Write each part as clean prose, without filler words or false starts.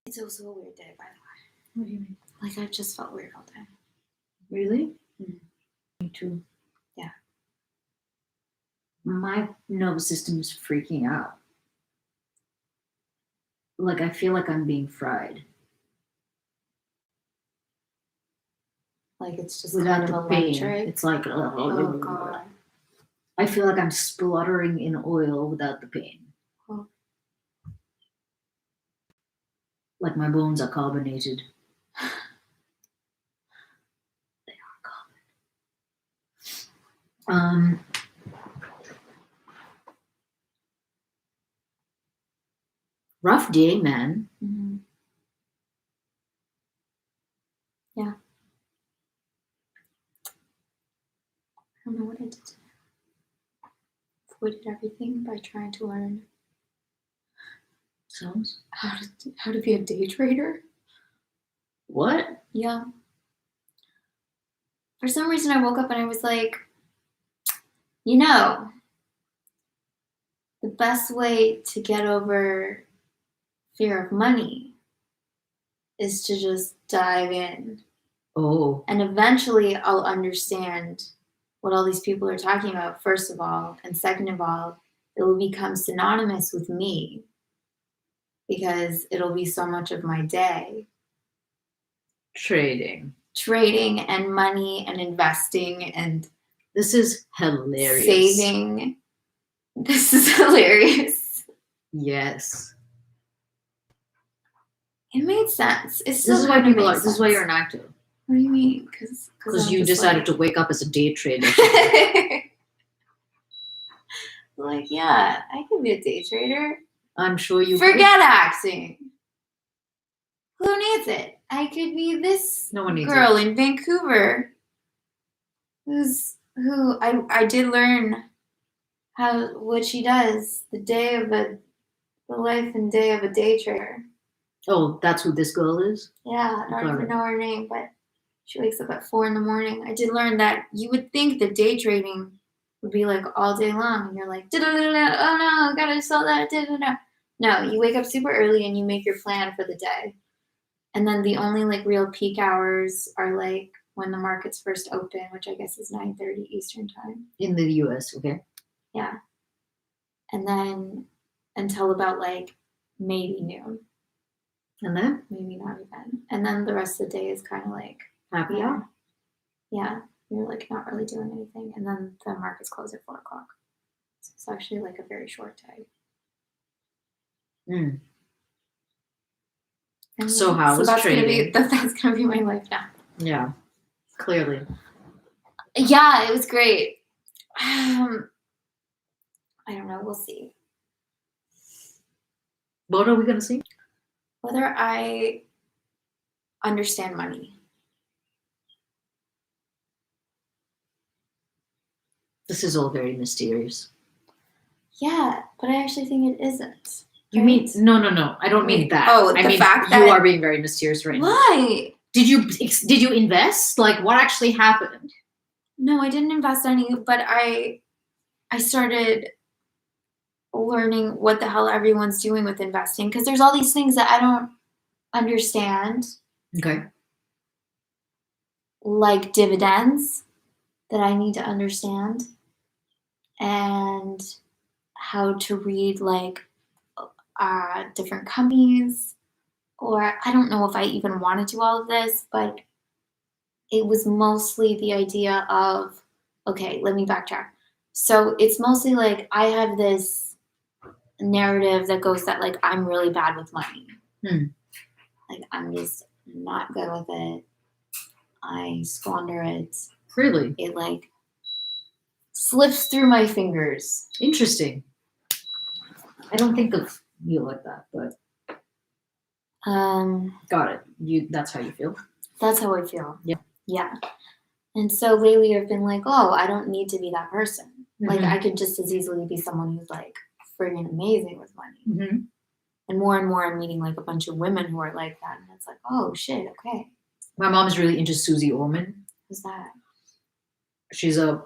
It's also a weird day, by the way. What do you mean? Like, I've just felt weird all day. Really? Mm. Me too. Yeah. My nervous system is freaking out. Like, I feel like I'm being fried. Like, it's just Without kind the of pain. electric. It's like, Oh, God. I feel like I'm spluttering in oil without the pain. Oh. Like my bones are carbonated. They are carbon. Rough day, man. Mm-hmm. Yeah. I don't know what I did today. Avoided everything by trying to learn Sounds. how to be a day trader. What? Yeah. For some reason, I woke up and I was like, you know, the best way to get over fear of money is to just dive in. Oh. And eventually I'll understand what all these people are talking about, first of all. And second of all, it will become synonymous with me because it'll be so much of my day. Trading And money and investing and this is hilarious. Saving. This is hilarious. Yes. It made sense. This is why people are. This is why you're an actor. What do you mean? Because you decided to wake up as a day trader. Like, yeah, I could be a day trader. I'm sure you forget acting. Who needs it? I could be this girl in Vancouver who I did learn what she does the life and day of a day trader. Oh, that's who this girl is? Yeah, I don't even know her name, but she wakes up at 4 a.m. I did learn that you would think that day trading would be like all day long, and you're like, oh no, gotta sell that. No, you wake up super early and you make your plan for the day, and then the only like real peak hours are like when the markets first open, which I guess is 9:30 Eastern time in the U.S. Okay. Yeah, and then until about like maybe noon. And then? Maybe not even. And then the rest of the day is kind of like happy hour. Yeah, you're like not really doing anything. And then the markets close at 4 o'clock. So it's actually like a very short day. So how was trading? That's going to be my life now. Yeah, clearly. Yeah, it was great. I don't know. We'll see. What are we going to see? Whether I understand money. This is all very mysterious. Yeah, but I actually think it isn't. You mean no? I don't mean that. Oh, I mean fact that you are being very mysterious right now. Why? Did you invest? Like, what actually happened? No, I didn't invest any, but I started learning what the hell everyone's doing with investing because there's all these things that I don't understand. Okay. Like dividends that I need to understand and how to read like different companies, or I don't know if I even want to do all of this, but it was mostly the idea of, okay, let me backtrack. So it's mostly like I have this narrative that goes that like I'm really bad with money. Like I'm just not good with it. I squander it. Really? It like slips through my fingers. Interesting. I don't think of you like that, but got it. That's how you feel. That's how I feel. Yeah. Yeah. And so lately I've been like, oh, I don't need to be that person. Like I could just as easily be someone who's like friggin' amazing with money. And more I'm meeting like a bunch of women who are like that. And it's like, oh shit, okay. My mom is really into Susie Orman. Who's that? She's a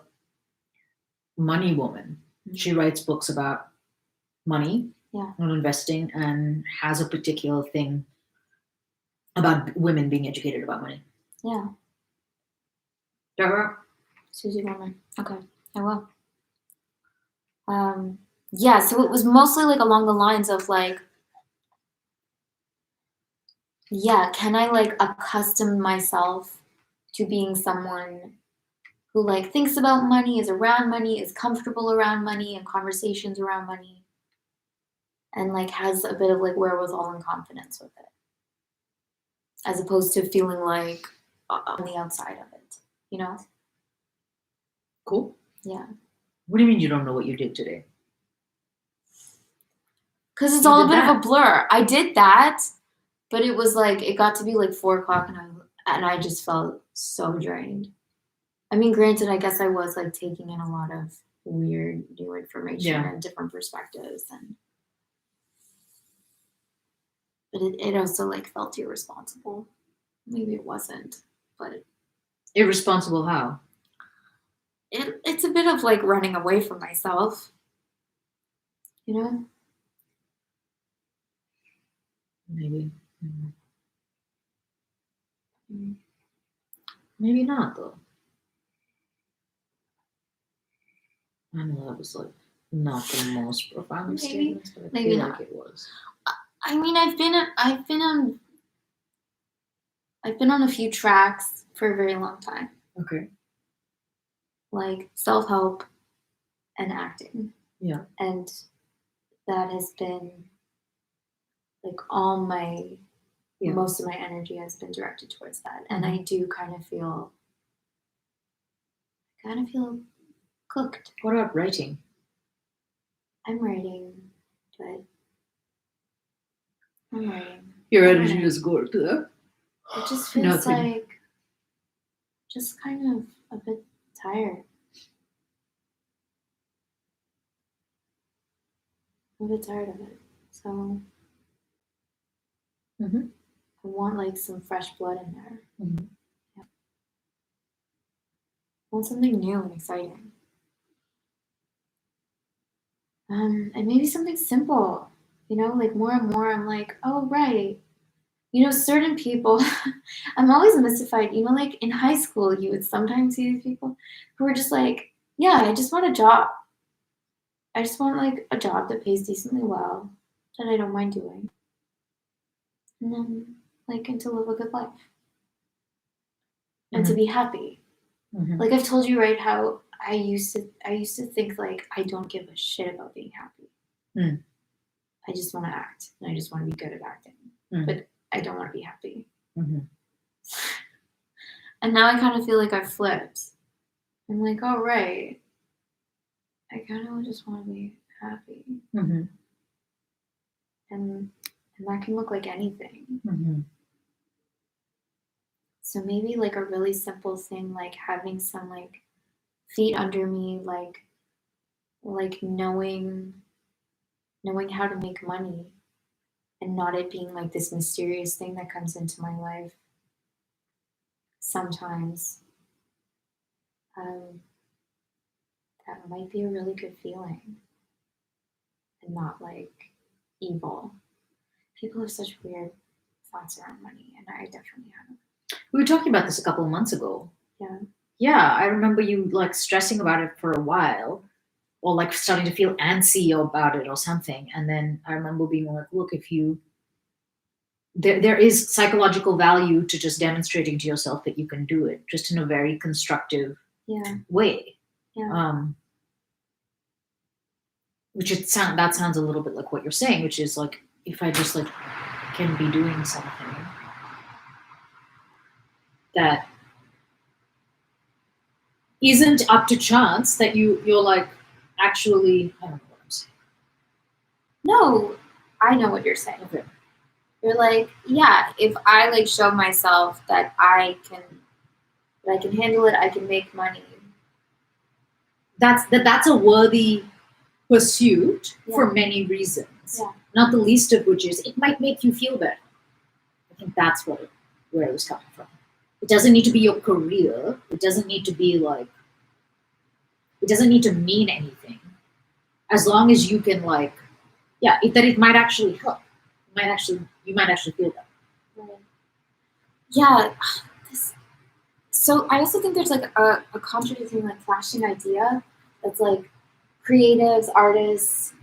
money woman. She writes books about money and investing and has a particular thing about women being educated about money. Yeah. Deborah? Susie Woman. Okay, I will. Yeah, so it was mostly like along the lines of like, yeah, can I like accustom myself to being someone who like thinks about money, is around money, is comfortable around money and conversations around money, and like has a bit of like wherewithal and confidence with it, as opposed to feeling like on the outside of it, you know? Cool. Yeah. What do you mean you don't know what you did today? Because it's You all a did bit of that. a blur. I did that, but it was like it got to be like 4 o'clock, and I just felt so drained. I mean, granted, I guess I was like taking in a lot of weird new information Yeah. and different perspectives, but it also like felt irresponsible. Maybe it wasn't, but Irresponsible how? it's a bit of like running away from myself, you know? Maybe. Mm. Maybe not, though. I know that was like not the most profound Maybe. statement, but I Maybe feel not. like it was. I mean, I've been on a few tracks for a very long time, Okay. like self-help and acting. Yeah. And that has been like all my Yeah. most of my energy has been directed towards that. And I do kind of feel cooked. What about writing? I'm writing, but I'm writing. Your I don't energy know. is good. Huh? It just feels Nothing. like just kind of a bit tired. I'm a bit tired of it. So Mhm. I want like some fresh blood in there. Mhm. Yeah. I want something new and exciting. And maybe something simple, you know, like more and more I'm like, oh right. You know, certain people I'm always mystified, you know, like in high school you would sometimes see these people who are just like, yeah, I just want a job. I just want like a job that pays decently well, that I don't mind doing. And then like and to live a good life. And to be happy. Mhm. Like I've told you, right, how I used to think like I don't give a shit about being happy. Mm. I just want to act and I just want to be good at acting. Mhm. But I don't want to be happy. Mhm. And now I kind of feel like I've flipped. I'm like, oh right. I kind of just want to be happy. Mhm. And that can look like anything. Mhm. So maybe like a really simple thing like having some like feet under me, like knowing how to make money and not it being like this mysterious thing that comes into my life sometimes. That might be a really good feeling and not like evil. People have such weird thoughts around money, and I definitely have. We were talking about this a couple of months ago. Yeah. Yeah, I remember you like stressing about it for a while, or like starting to feel antsy about it or something. And then I remember being like, look, if you there is psychological value to just demonstrating to yourself that you can do it, just in a very constructive Yeah. way. Yeah. That sounds a little bit like what you're saying, which is like if I just like can be doing something that isn't up to chance, that you're like actually, I don't know what I'm saying. No, I know what you're saying. Okay. You're like, yeah, if I like show myself that I can handle it, I can make money. That's a worthy pursuit for Yeah. many reasons. Yeah. Not the least of which is it might make you feel better. I think that's where it was coming from. It doesn't need to be your career. It doesn't need to be like, it doesn't need to mean anything. As long as you can like, yeah, that it might actually help. You might actually feel that. Right. yeah, this, so I also think there's like a contradicting like flashing idea that's like creatives, artists,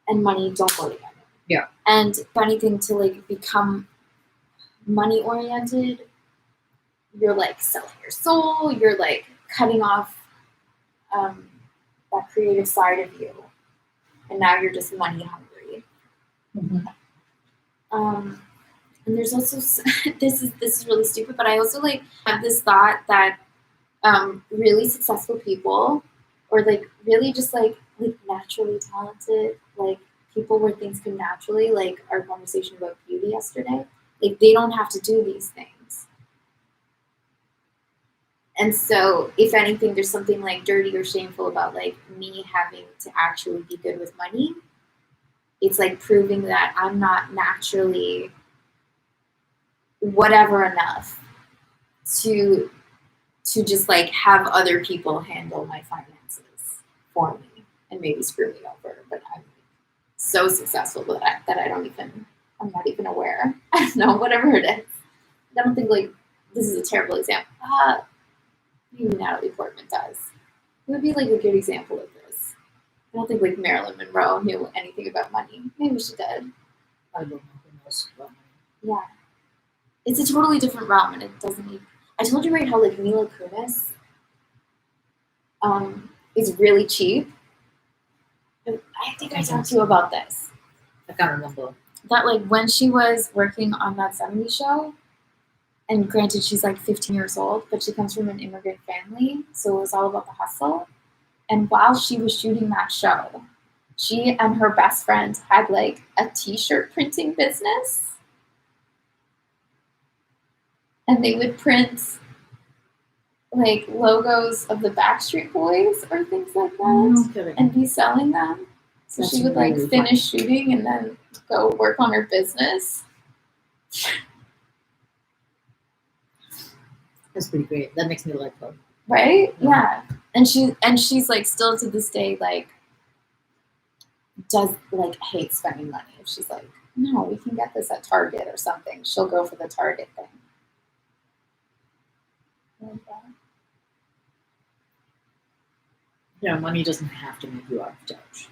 and money don't go together. Yeah. And if anything, to like become money oriented, you're like selling your soul, you're like cutting off that creative side of you, and now you're just money hungry. Um, and there's also this is really stupid, but I also like have this thought that really successful people, or like really just like naturally talented, like people where things come naturally, like our conversation about beauty yesterday, like they don't have to do these things. And so, if anything, there's something like dirty or shameful about like me having to actually be good with money. It's like proving that I'm not naturally whatever enough to just like have other people handle my finances for me and maybe screw me over. But I'm so successful that I'm not even aware. I don't know, whatever it is. I don't think like this is a terrible example. Maybe Natalie Portman does. It would be like a good example of this. I don't think like Marilyn Monroe knew anything about money. Maybe she did. I don't know who knows about money. Yeah. It's a totally different realm, and it doesn't need. I told you right how like Mila Kunis is really cheap. And I think I talked to you about this. I can't remember. That like when she was working on that 70s show, and granted she's like 15 years old, but she comes from an immigrant family, so it was all about the hustle. And while she was shooting that show, she and her best friend had like a t-shirt printing business. And they would print like logos of the Backstreet Boys or things like that and be selling them. So That's she would like really finish shooting and then go work on her business. That's pretty great. That makes me like her. Right? Yeah. And she's like still to this day like does like hate spending money. If she's like, no, we can get this at Target or something, she'll go for the Target thing. Yeah, money doesn't have to make you out of touch.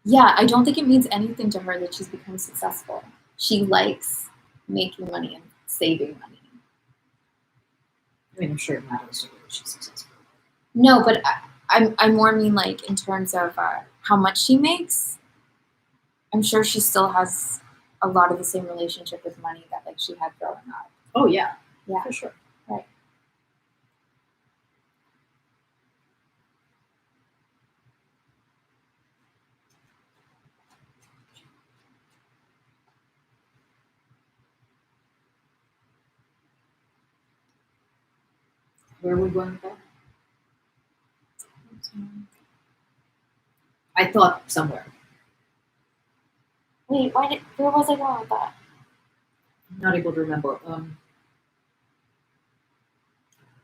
Yeah, I don't think it means anything to her that she's become successful. She likes making money and saving money. I mean, I'm sure it matters to her that she's successful. No, but I more mean like in terms of how much she makes. I'm sure she still has a lot of the same relationship with money that like she had growing up. Oh yeah, Yeah, for sure. right. Where are we going with that? I thought somewhere. Wait, where was I going with that? I'm not able to remember.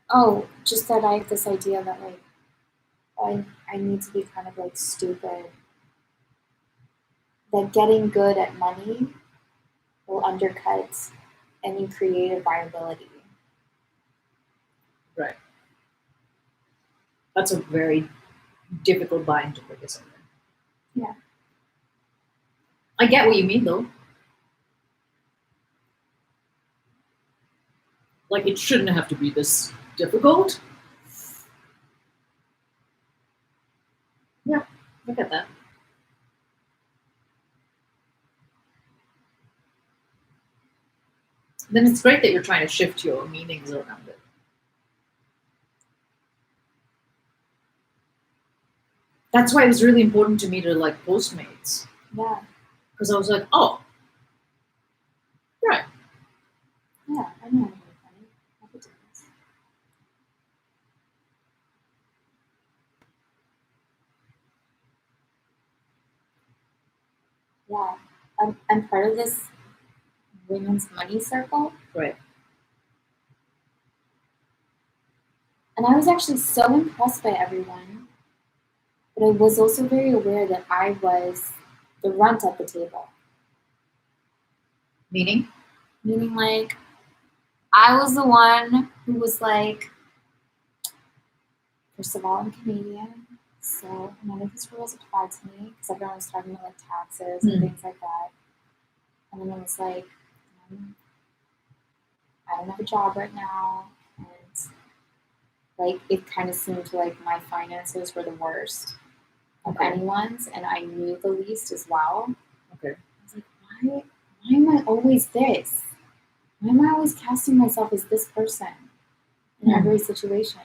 Oh, just that I have this idea that like I need to be kind of like stupid. That getting good at money will undercut any creative viability. Right. That's a very difficult bind to put this in. Yeah. I get what you mean though. Like it shouldn't have to be this difficult. Yeah, I get that. Then it's great that you're trying to shift your meanings around it. That's why it was really important to me to like Postmates. Yeah. Because I was like, oh, right. Yeah, I know how to make money. I could do this. Yeah. I'm part of this women's money circle. Right. And I was actually so impressed by everyone. But I was also very aware that I was the runt at the table. Meaning? Meaning like I was the one who was like, first of all, I'm Canadian, so none of these rules apply to me because everyone was talking about like taxes and things like that. And then I was like, um, I don't have a job right now, and like it kind of seemed like my finances were the worst of Okay. anyone's, and I knew the least as well. Okay. I was like, why am I always this? Why am I always casting myself as this person in every situation?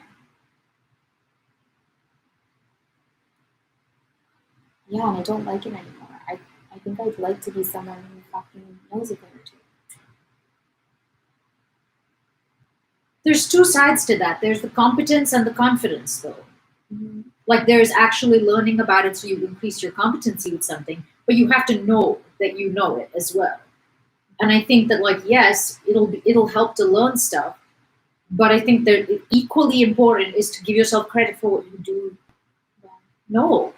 Yeah, and I don't like it anymore. I think I'd like to be someone who fucking knows a thing or two. There's two sides to that. There's the competence and the confidence, though. Mm-hmm. Like there's actually learning about it so you increase your competency with something, but you have to know that you know it as well. And I think that like yes, it'll help to learn stuff, but I think that equally important is to give yourself credit for what you do know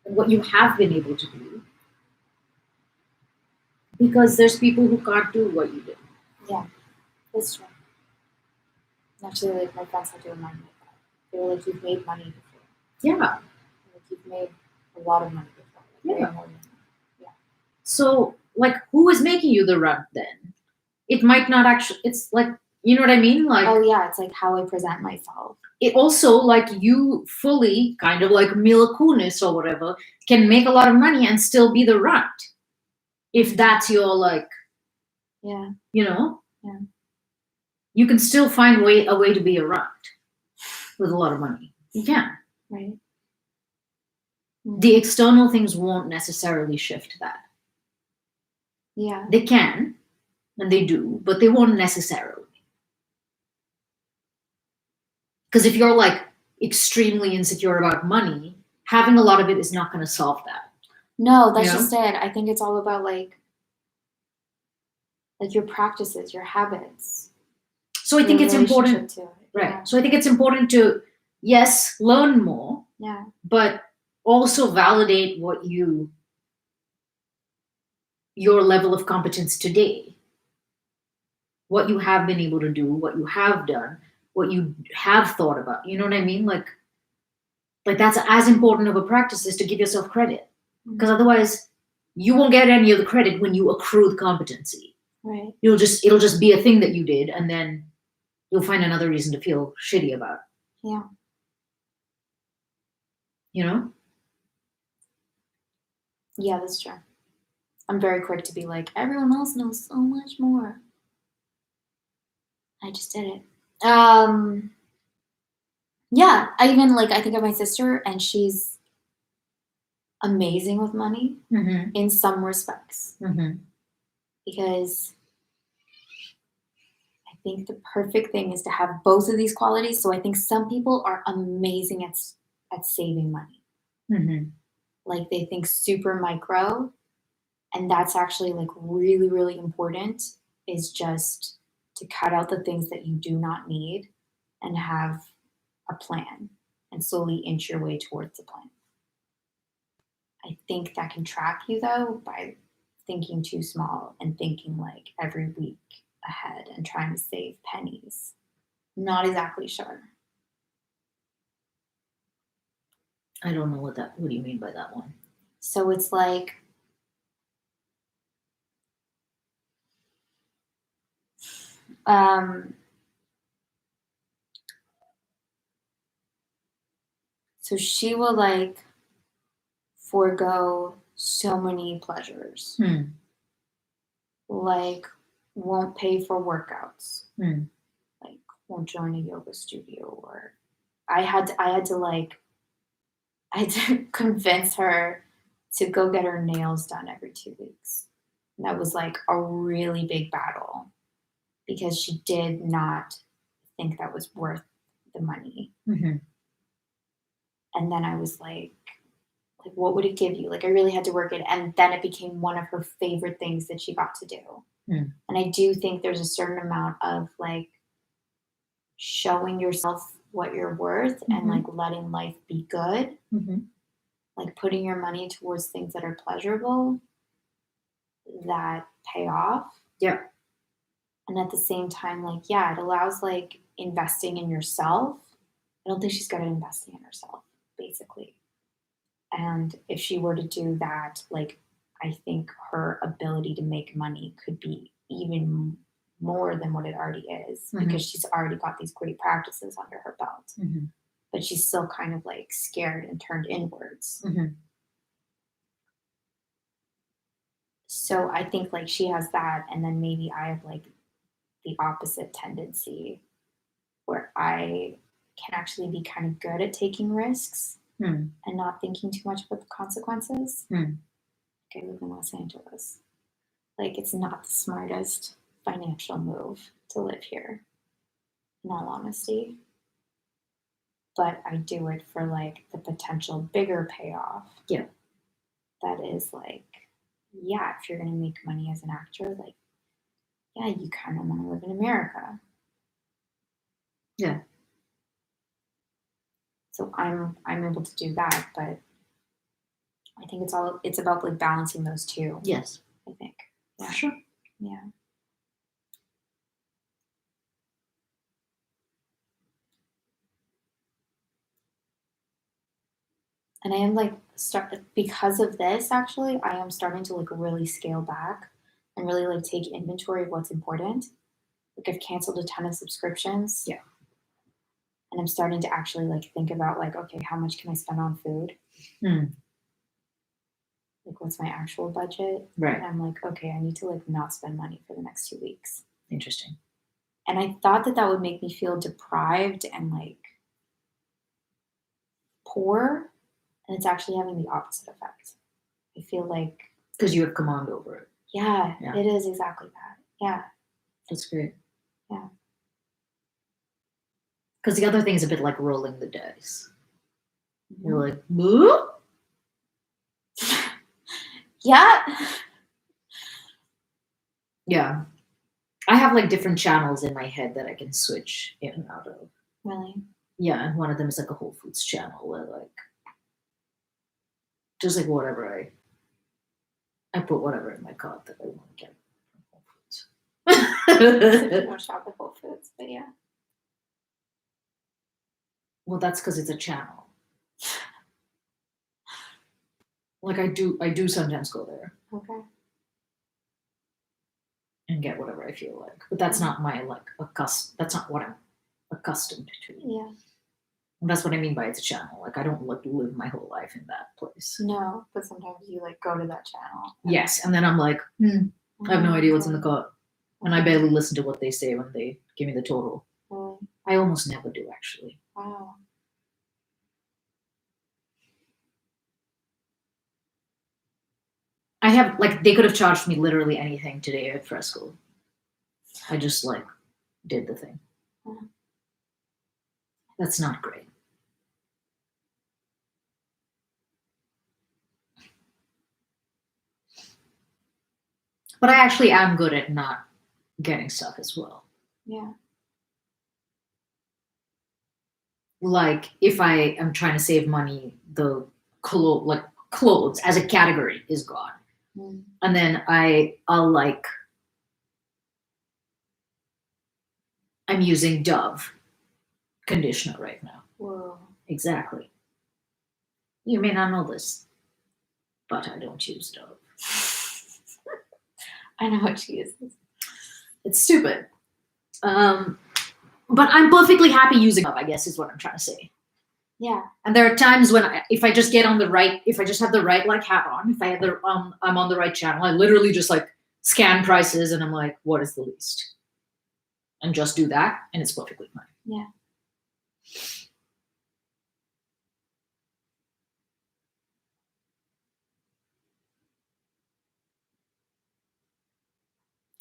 and what you have been able to do. Because there's people who can't do what you do. Yeah, that's true. Actually, like my friends had to remind me of that. They were like, "You've made money before. Yeah. Like you've made a lot of money before. Like, Yeah. way more than that." So like who is making you the runt then? It might not actually it's like you know what I mean? Like Oh yeah, it's like how I present myself. it also like you fully kind of like Mila Kunis or whatever can make a lot of money and still be the runt. If that's your like Yeah. you know? Yeah. You can still find a way to be a runt with a lot of money. You can. Right. The external things won't necessarily shift that. Yeah. They can, and they do, but they won't necessarily. Because if you're like extremely insecure about money, having a lot of it is not going to solve that. No, that's You know? just it. I think it's all about like your practices, your habits. So I think your it's important, relationship to it. right? Yeah. So I think it's important to, yes, learn more, Yeah. but also validate your level of competence today, what you have been able to do, what you have done, what you have thought about. You know what I mean? Like that's as important of a practice is to give yourself credit, because otherwise you won't get any of the credit when you accrue the competency. Right. It'll just be a thing that you did, and then you'll find another reason to feel shitty about. Yeah. You know? Yeah, that's true. I'm very quick to be like, everyone else knows so much more. I just did it. Yeah, I even like I think of my sister and she's amazing with money Mm-hmm. in some respects. Mm-hmm. Because I think the perfect thing is to have both of these qualities. So I think some people are amazing at saving money. Mm-hmm. Like they think super micro, and that's actually like really, really important, is just to cut out the things that you do not need and have a plan and slowly inch your way towards the plan. I think that can trap you though by thinking too small and thinking like every week ahead and trying to save pennies. Not exactly sure. I don't know what do you mean by that one? So it's like so she will like forego so many pleasures. Like won't pay for workouts. Like won't join a yoga studio, or I had to convince her to go get her nails done every 2 weeks. And that was like a really big battle because she did not think that was worth the money. Mm-hmm. And then I was like, what would it give you? Like I really had to work it. And then it became one of her favorite things that she got to do. And I do think there's a certain amount of like showing yourself what you're worth and like letting life be good. Like putting your money towards things that are pleasurable, that pay off. Yeah. And at the same time, like, yeah, it allows like investing in yourself. I don't think she's good at investing in herself, basically. And if she were to do that, like, I think her ability to make money could be even more than what it already is Mhm. because she's already got these great practices under her belt. Mhm. But she's still kind of like scared and turned inwards. Mhm. So I think like she has that, and then maybe I have like the opposite tendency where I can actually be kind of good at taking risks Hmm. and not thinking too much about the consequences. Hmm. Like I live in Los Angeles. Like it's not the smartest financial move to live here, in all honesty. But I do it for like the potential bigger payoff. Yeah. That is like, yeah, if you're gonna make money as an actor, like, yeah, you kind of want to live in America. Yeah. So I'm able to do that, but I think it's about like balancing those two. Yes. I think. For Yeah. sure. Yeah. And I am like start because of this actually, I am starting to like really scale back and really like take inventory of what's important. Like I've canceled a ton of subscriptions. Yeah. And I'm starting to actually like think about like, okay, how much can I spend on food? Hmm. Like what's my actual budget? Right. And I'm like, okay, I need to like not spend money for the next 2 weeks. Interesting. And I thought that that would make me feel deprived and like poor, and it's actually having the opposite effect. I feel like, Because you have command over it. yeah, Yeah. it is exactly that. Yeah. That's great. Yeah. Because the other thing is a bit like rolling the dice. Mhm. You're like, boo? Yeah. Yeah. I have like different channels in my head that I can switch in and out of. Really? Yeah, and one of them is like a Whole Foods channel where like just like whatever I put whatever in my cart that I want to get from Whole I Foods. don't shop at Whole Foods, but yeah. Well, that's because it's a channel. Like I do sometimes go there Okay. and get whatever I feel like, but that's not my like that's not what I'm accustomed to. Yeah. And that's what I mean by it's a channel. Like I don't like live my whole life in that place. No, but sometimes you like go to that channel. Yes, and then I'm like, I have no idea what's in the Okay. cart, and I barely listen to what they say when they give me the total. Really? I almost never do actually. Wow. I have like they could have charged me literally anything today at Fresco. I just like did the thing. Mhm. That's not great. But I actually am good at not getting stuff as well. Yeah. Like if I am trying to save money, the clothes as a category is gone. Mm. And then I'll like I'm using Dove conditioner right now. Whoa. Exactly. You may not know this, but I don't use Dove. I know what she uses. It's stupid. But I'm perfectly happy using Dove, I guess is what I'm trying to say. Yeah. And there are times when if I just have the right like hat on, if I have I'm on the right channel, I literally just like scan prices and I'm like, what is the least? And just do that, and it's perfectly fine. Yeah.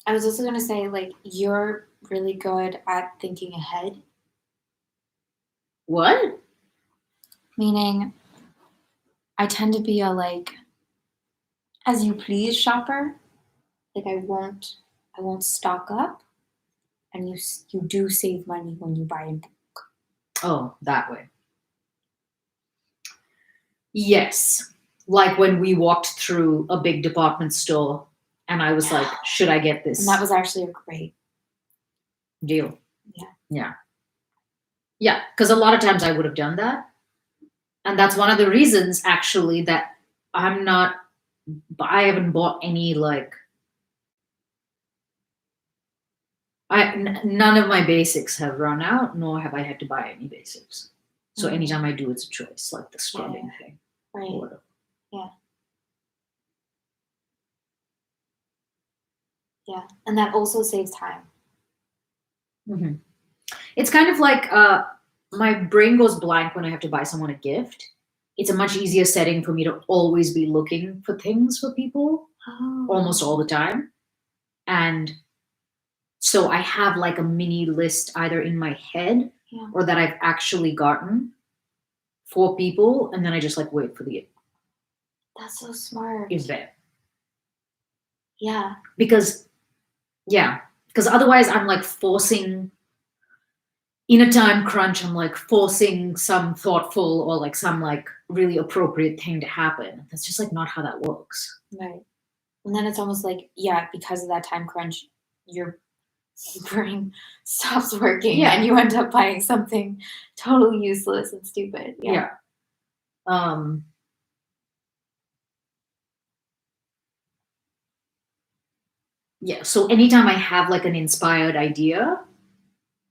I was also gonna say, like, you're really good at thinking ahead, What? meaning I tend to be a like as you please shopper. Like I won't stock up, and you do save money when you buy in bulk. Oh, that way. Yes. Like when we walked through a big department store and I was like, should I get this And that was actually a great deal? Yeah. Yeah, because a lot of times I would have done that. And that's one of the reasons actually that I haven't bought any like none of my basics have run out, nor have I had to buy any basics. So Mhm. anytime I do, it's a choice, like the scrubbing Yeah. thing. Right. Or whatever. Yeah. And that also saves time. Mhm. It's kind of like my brain goes blank when I have to buy someone a gift. It's a much easier setting for me to always be looking for things for people almost all the time. And so I have like a mini list either in my head Yeah. or that I've actually gotten for people. And then I just like wait for the That's so smart. event. Yeah. Because otherwise I'm like forcing in a time crunch, I'm like forcing some thoughtful or like some like really appropriate thing to happen. That's just like not how that works. Right. And then it's almost like, yeah, because of that time crunch, your brain stops working Yeah. and you end up buying something totally useless and stupid. Yeah. Yeah. So anytime I have like an inspired idea,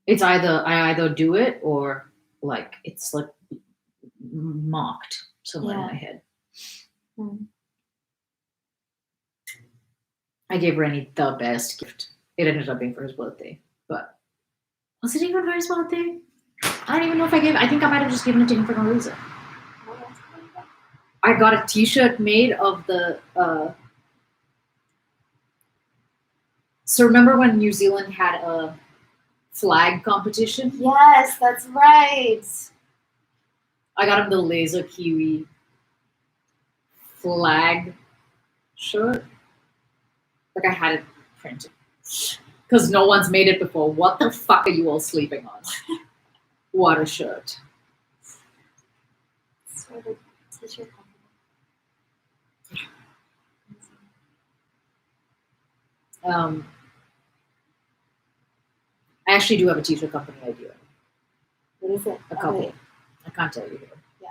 it's I either do it or like it's like mocked somewhere in Yeah. my head. Mm. I gave Rennie the best gift. It ended up being for his birthday, but was it even for his birthday? I don't even know if I think I might have just given it to him for no reason. I got a T-shirt made of the. So remember when New Zealand had a flag competition? Yes, that's right. I got him the Laser Kiwi flag shirt. Like I had it printed. Because no one's made it before. What the fuck are you all sleeping on? What a shirt. Sort of t-shirt company. I actually do have a T-shirt company idea. What is it? A couple. Okay. I can't tell you here. Yeah.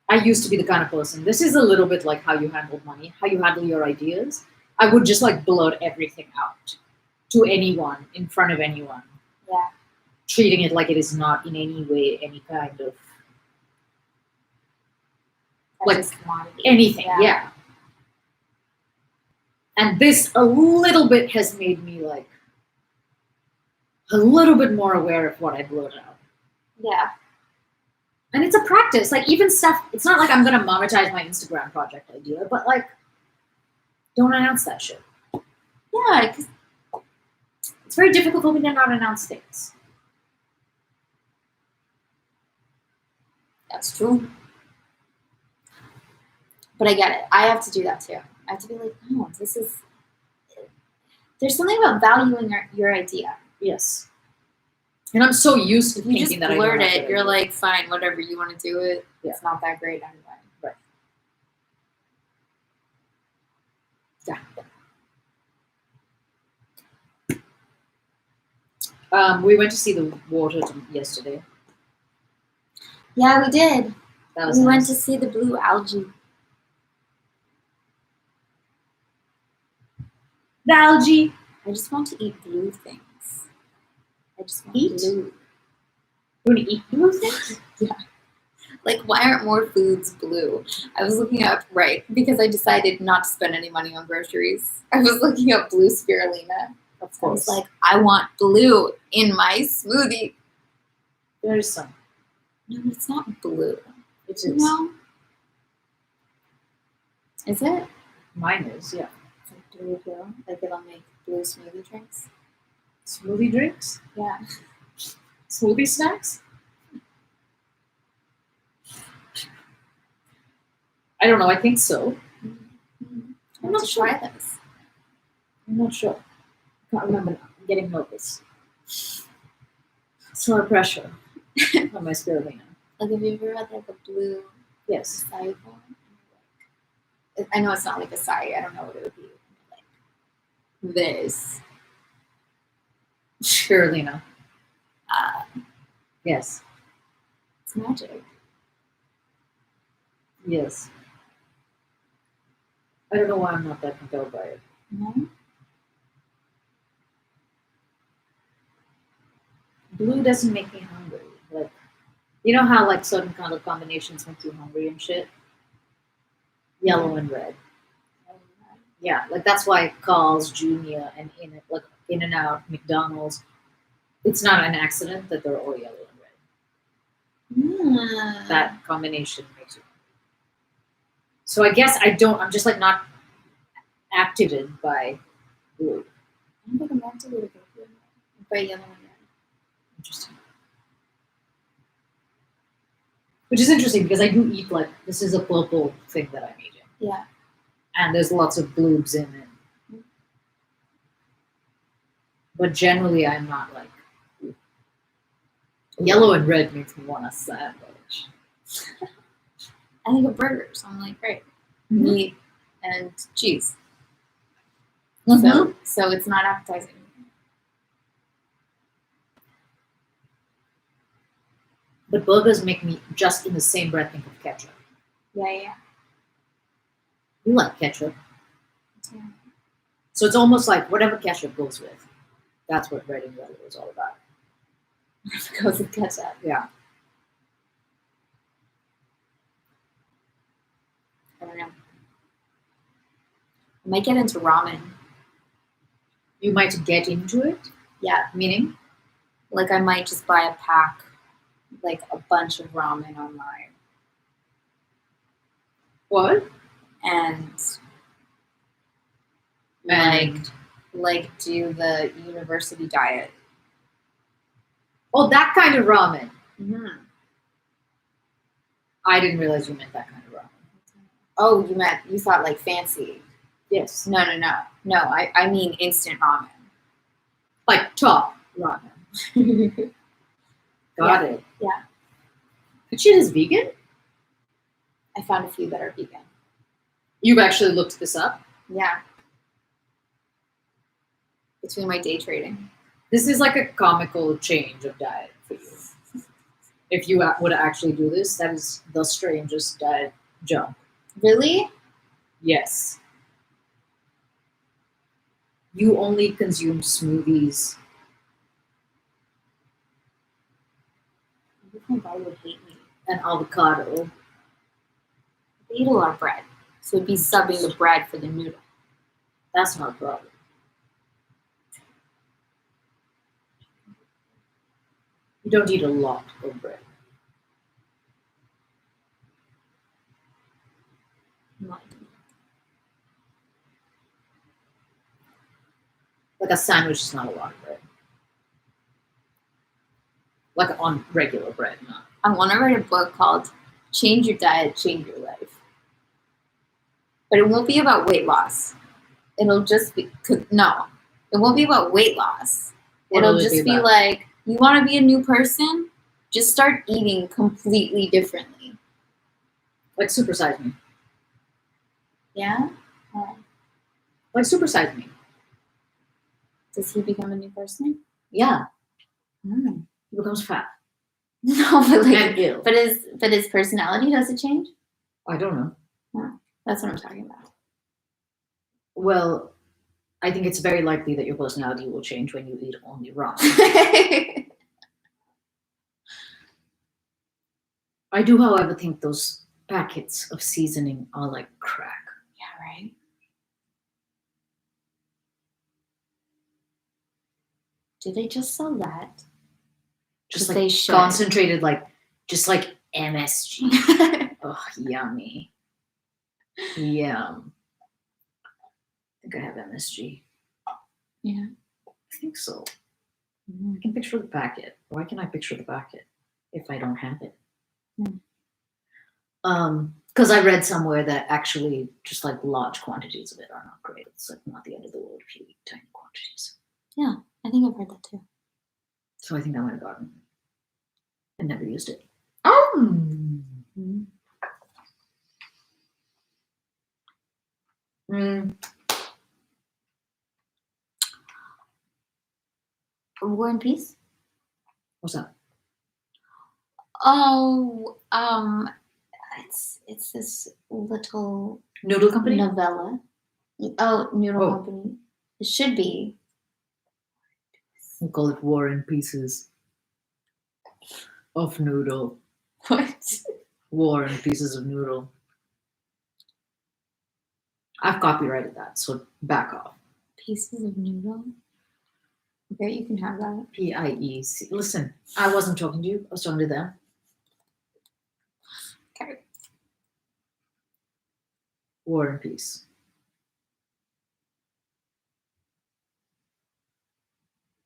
I used to be the kind of person. This is a little bit like how you handle money, how you handle your ideas. I would just like blurt everything out to anyone, in front of anyone. Yeah. Treating it like it is not in any way any kind of like Precious commodity. anything. Yeah. And this a little bit has made me like a little bit more aware of what I blurt out. Yeah. And it's a practice. Like even stuff, it's not like I'm gonna monetize my Instagram project idea, but like don't announce that shit. Yeah, because It's very difficult for me to not announce things. that's true. But I get it. I have to do that too. I have to be like, no, this is. There's something about valuing your idea. Yes. And I'm so used to If you thinking just that blurt I don't have it, that you're idea. like, fine, whatever, you want to do it. Yeah. It's not that great anyway. Right. Yeah. We went to see the water yesterday. Yeah, we did. That was We nice. went to see the blue algae. The algae. I just want to eat blue things. I just want Eat? blue. You want to eat blue things? Yeah. Like, why aren't more foods blue? I was looking up, right, because I decided not to spend any money on groceries. I was looking up blue spirulina. Of I was course. like, I want blue in my smoothie. There's some. No, it's not blue. It is. No. Is it? Mine is, yeah. It's like blue blue. Like it'll make blue smoothie drinks. Smoothie drinks? Yeah. Smoothie snacks? I don't know. I think so. I'm not to sure. try this. I'm not sure. I can't remember now. I'm getting nervous. It's a lot of pressure on my spirulina. Like, have you ever had like a blue Yes. acai bowl? I know it's not like acai. I don't know what it would be. Like this. Spirulina. Uh, Yes. it's magic. Yes. I don't know why I'm not that compelled by it. No? Blue doesn't make me hungry. Like, you know how like certain kind of combinations make you hungry and shit? Yellow and red. Yeah, like that's why Carl's Jr. and In and Out, McDonald's, it's not an accident that they're all yellow and red. Mm. That combination makes you. So I guess I'm just like not activated by blue. I don't think I'm activated by yellow and red. Interesting. Which is interesting because I do eat like this is a purple thing that I'm eating. Yeah. And there's lots of blues in it. But generally I'm not like yellow and red makes me want a sandwich. I think of burgers. I'm like, great. Meat and cheese. Mhm. So it's not appetizing. But burgers make me just in the same breath think of ketchup. Yeah. You like ketchup. Yeah. So it's almost like whatever ketchup goes with. That's what red and yellow is all about. It goes with ketchup. Yeah. I don't know. I might get into ramen. You might get into it. Yeah. Meaning? Like I might just buy a pack, like a bunch of ramen online. What? And And like do the university diet. oh, that kind of ramen. Mm-hmm. I didn't realize you meant that kind of ramen. Oh, you thought like fancy. Yes. No. I mean instant ramen. Like top ramen. Got it. Yeah. But shit is vegan? I found a few that are vegan. You've actually looked this up? Yeah. Between my day trading. This is like a comical change of diet for you. If you would actually do this, that is the strangest diet jump. Really? Yes. You only consume smoothies. I think my body would hate me. And avocado. I eat a lot of bread. So it'd be subbing the bread for the noodle. That's not a problem. You don't eat a lot of bread. Like a sandwich is not a lot of bread. Like on regular bread, not. I want to write a book called Change Your Diet, Change Your Life. But it won't be about weight loss. It'll just be, no, it won't be about weight loss. It'll just be like, you want to be a new person? Just start eating completely differently. Like Supersize Me. Yeah? Like Supersize Me. Does he become a new person? Yeah. Mm. He becomes fat. No, but like, And ill. but his personality, does it change? I don't know. No, that's what I'm talking about. Well, I think it's very likely that your personality will change when you eat only ramen. I do, however, think those packets of seasoning are like crack. Yeah, right? Do they just sell that? Just 'Cause like they should. concentrated, like just like MSG. Oh, yummy. Yum. I think I have MSG. Yeah. I think so. Mm. I can picture the packet. Why can I picture the packet if I don't have it? Because I read somewhere that actually just like large quantities of it are not great. It's like not the end of the world if you eat tiny quantities. Yeah, I think I've heard that too. So I think I might have gotten it. I never used it. Mm. Mm, War and Peace? what's that? Oh, it's this little Noodle Company? novella. Oh, Noodle Oh. Company. It should be. We call it War and Pieces of Noodle. What? War and Pieces of Noodle. I've copyrighted that, so back off. Pieces of noodle? Okay, you can have that. PIEC. Listen, I wasn't talking to you. I was talking to them. Okay. War and Peace.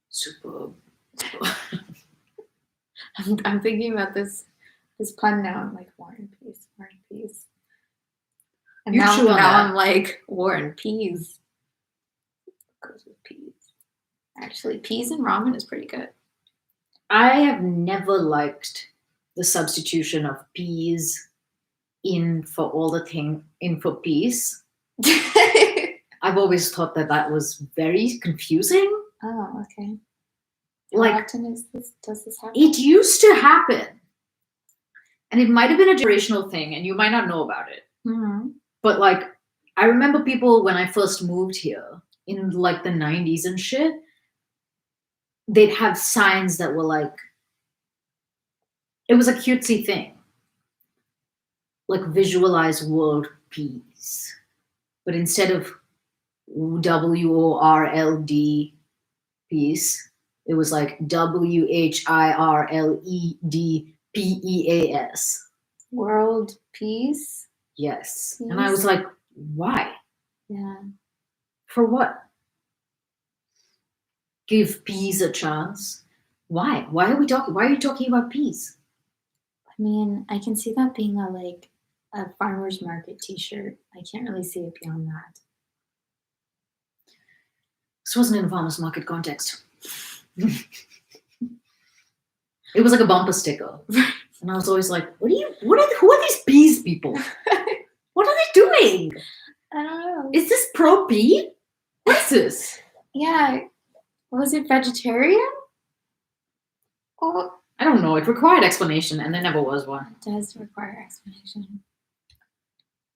Superb. I'm thinking about this pun now. I'm like, War and Peace, War and Peace. And You now chew on that. I'm like, War and Peas. Goes with peas. Actually, peas and ramen is pretty good. I have never liked the substitution of peas in for all the thing in for peace. I've always thought that was very confusing. Oh, okay. Like, how often does this happen? It used to happen. And it might have been a generational thing, and you might not know about it. Mm-hmm. But like, I remember people when I first moved here in like the 90s and shit, they'd have signs that were like, it was a cutesy thing. Like, visualize world peace. But instead of WORLD peace, it was like WHIRLEDPEAS. World peace? Yes. Peace? And I was like, why? Yeah. For what? Give peas a chance? Why? Why are you talking about peas? I mean, I can see that being a farmer's market t-shirt. I can't really see it beyond that. This wasn't in a farmer's market context. It was like a bumper sticker. And I was always like, who are these peas people? What are they doing? I don't know. Is this pro pea? What's this? Yeah. Was it vegetarian? Oh, I don't know. It required explanation, and there never was one. it does require explanation.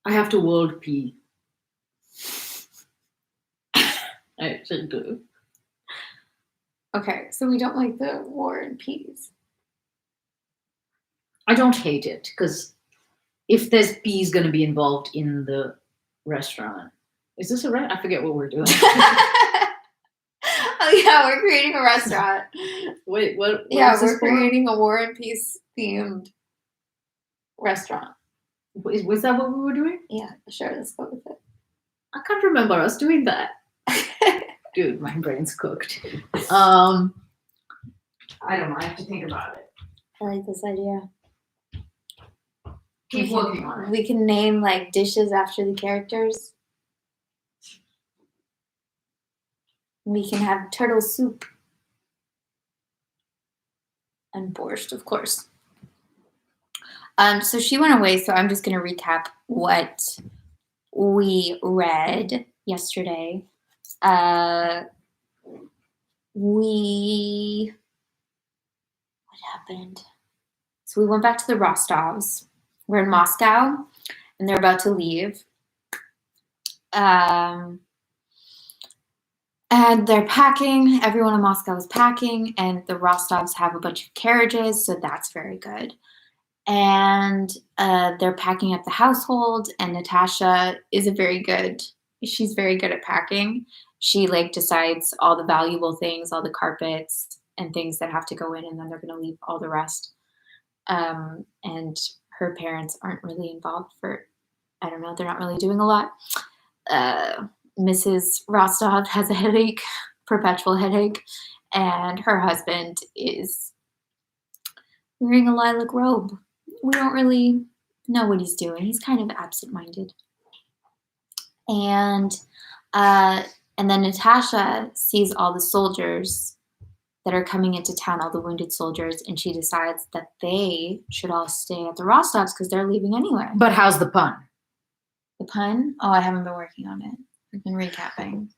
I have to world pea. I actually do. Okay, so we don't like the War and Peas. I don't hate it, because if there's peas going to be involved in the restaurant, is this a right? I forget what we're doing. Oh yeah, we're creating a restaurant. Wait, what? Yeah, is this we're for? creating a War and Peace themed restaurant. Was that what we were doing? Yeah, sure. Let's go with it. I can't remember us doing that. Dude, my brain's cooked. I don't know. I have to think about it. I like this idea. Keep working on it. We can name like dishes after the characters. We can have turtle soup. And borscht, of course. So she went away, so I'm just going to recap what we read yesterday. What happened? So we went back to the Rostovs. We're in Moscow, and they're about to leave. And they're packing. Everyone in Moscow is packing, and the Rostovs have a bunch of carriages, so that's very good. And they're packing up the household, and Natasha is she's very good at packing. She decides all the valuable things, all the carpets and things that have to go in, and then they're going to leave all the rest. And her parents aren't really involved they're not really doing a lot. Mrs. Rostov has a headache, perpetual headache, and her husband is wearing a lilac robe. We don't really know what he's doing. He's kind of absent-minded. And then Natasha sees all the soldiers that are coming into town, all the wounded soldiers, and she decides that they should all stay at the Rostovs because they're leaving anyway. But how's the pun? The pun? Oh, I haven't been working on it. I've been recapping.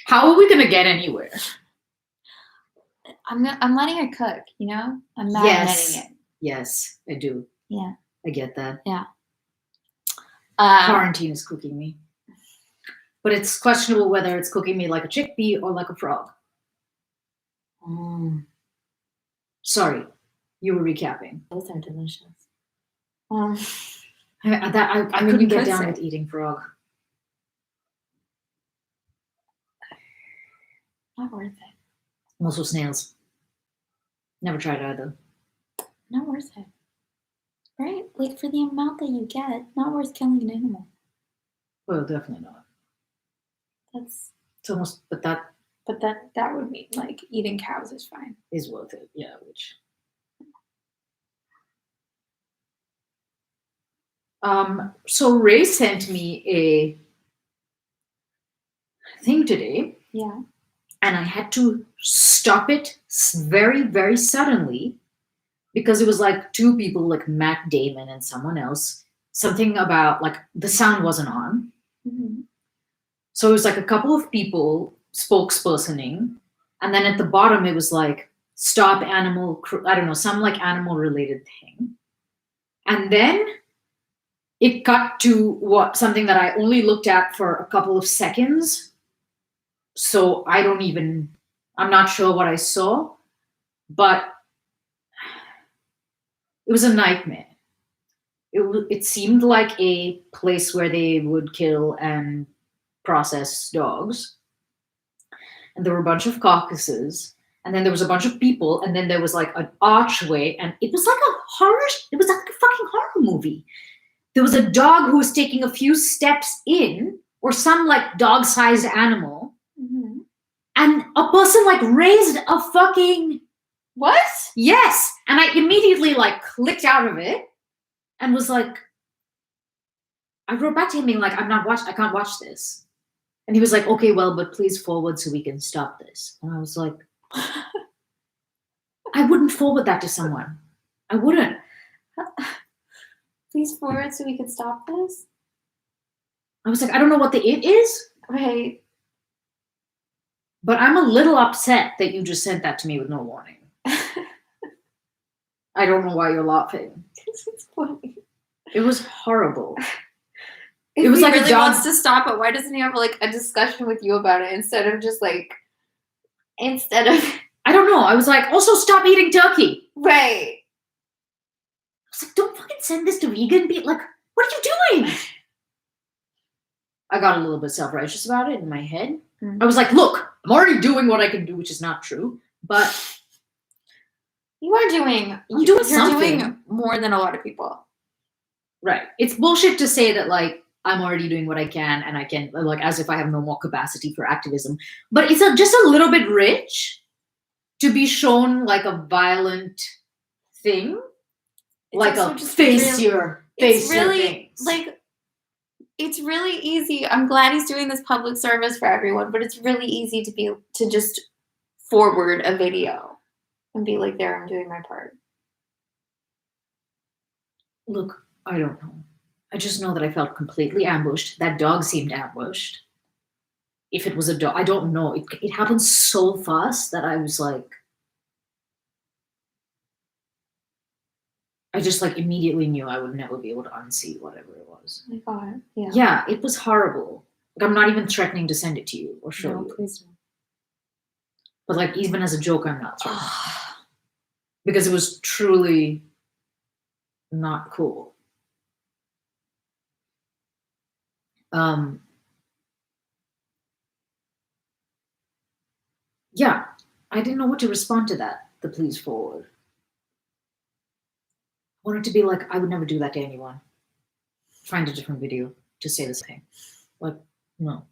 How are we gonna get anywhere? I'm letting it cook, you know? I'm Yes. marinating it. Yes, I do. Yeah. I get that. Um, Quarantine is cooking me. But it's questionable whether it's cooking me like a chickpea or like a frog. Sorry, you were recapping. both are delicious. I I mean, couldn't you get could down say. with eating frog. Not worth it. Also snails. Never tried either. Not worth it. Right? Like for the amount that you get, not worth killing an animal. Well, definitely not. That's It's almost, but that but that would mean like eating cows is fine. is worth it. Yeah, which. So Ray sent me a thing today, Yeah. and I had to stop it very, very suddenly because it was like two people, like Matt Damon and someone else. Something about like the sound wasn't on. Mm-hmm. So it was like a couple of people spokespersoning, and then at the bottom it was like stop animal, I don't know, some like animal related thing. And then it cut to something that I only looked at for a couple of seconds. So I'm not sure what I saw, but it was a nightmare. It seemed like a place where they would kill and process dogs. And there were a bunch of carcasses, and then there was a bunch of people, and then there was like an archway, and it was like it was like a fucking horror movie. There was a dog who was taking a few steps in, or some like dog-sized animal, Mm-hmm. and a person like raised a fucking What? yes, and I immediately like clicked out of it and was like, I wrote back to him being like, I can't watch this. And he was like, okay, well, but please forward so we can stop this. And I was like, I wouldn't forward that to someone. I wouldn't. Please forward so we can stop this. I was like, I don't know what the it is, Right. but I'm a little upset that you just sent that to me with no warning. I don't know why you're laughing. It's funny. It was horrible. If It was he like a really dog- wants to stop it, why doesn't he have like a discussion with you about it instead of I don't know. I was like, also stop eating turkey. right. I was like, don't fucking send this to vegan people. Like, what are you doing? I got a little bit self-righteous about it in my head. Mm. I was like, look, I'm already doing what I can do, which is not true. But You are doing. I'm doing You're something. doing more than a lot of people. Right. It's bullshit to say that like I'm already doing what I can and I can like as if I have no more capacity for activism. But it's just a little bit rich to be shown like a violent thing. It's Like also a just face real- your It's face your really things. like. It's really easy. I'm glad he's doing this public service for everyone, but it's really easy to just forward a video and be like, "There, I'm doing my part." Look, I don't know. I just know that I felt completely ambushed. That dog seemed ambushed. If it was a dog, I don't know. It happened so fast that I was like, I just like immediately knew I would never be able to unsee whatever it was. Oh my God. Yeah. Yeah, it was horrible. Like I'm not even threatening to send it to you or show No, you. please don't. But like even as a joke, I'm not threatening. Because it was truly not cool. Yeah, I didn't know what to respond to that, the please forward. I wanted to be like, I would never do that to anyone. Find a different video to say the same. Like, no.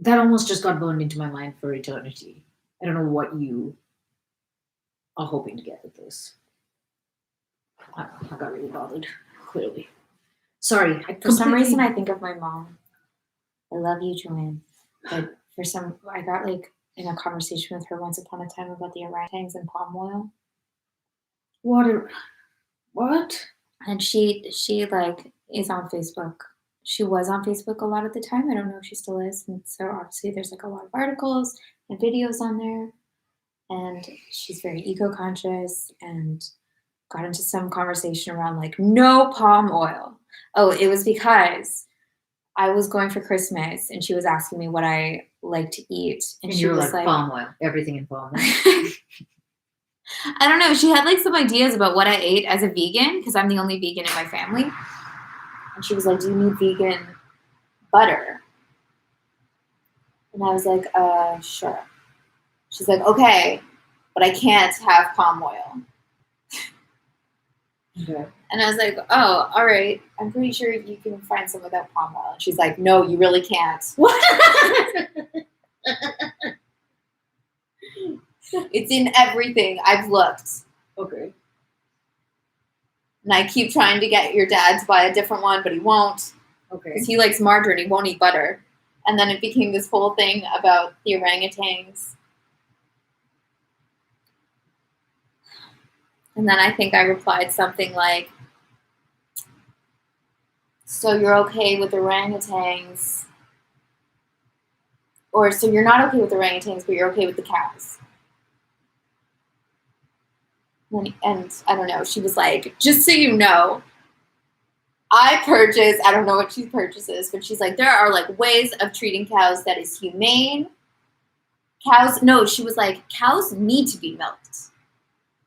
That almost just got burned into my mind for eternity. I don't know what you are hoping to get with this. I got really bothered, clearly. Sorry. For some reason, I think of my mom. I love you, Joanne. But I got like in a conversation with her once upon a time about the orangutans and palm oil. What? What? And she like is on Facebook. She was on Facebook a lot at the time. I don't know if she still is. And so obviously there's like a lot of articles and videos on there. And she's very eco-conscious and got into some conversation around like no palm oil. Oh, it was because I was going for Christmas and she was asking me what I like to eat. And And she you were was like, like, palm oil, everything in palm oil. I don't know. She had like some ideas about what I ate as a vegan because I'm the only vegan in my family. And she was like, do you need vegan butter? And I was like, sure. She's like, okay, but I can't have palm oil. Okay. And I was like, oh, all right. I'm pretty sure you can find some without palm oil. And she's like, no, you really can't. What? It's in everything. I've looked. Okay. And I keep trying to get your dad to buy a different one, but he won't. Okay. Because he likes margarine. He won't eat butter. And then it became this whole thing about the orangutans. And then I think I replied something like, so you're okay with orangutans, or so you're not okay with orangutans, but you're okay with the cows. And I don't know, she was like, just so you know, I don't know what she purchases, but she's like, there are like ways of treating cows that is humane. She was like, cows need to be milked.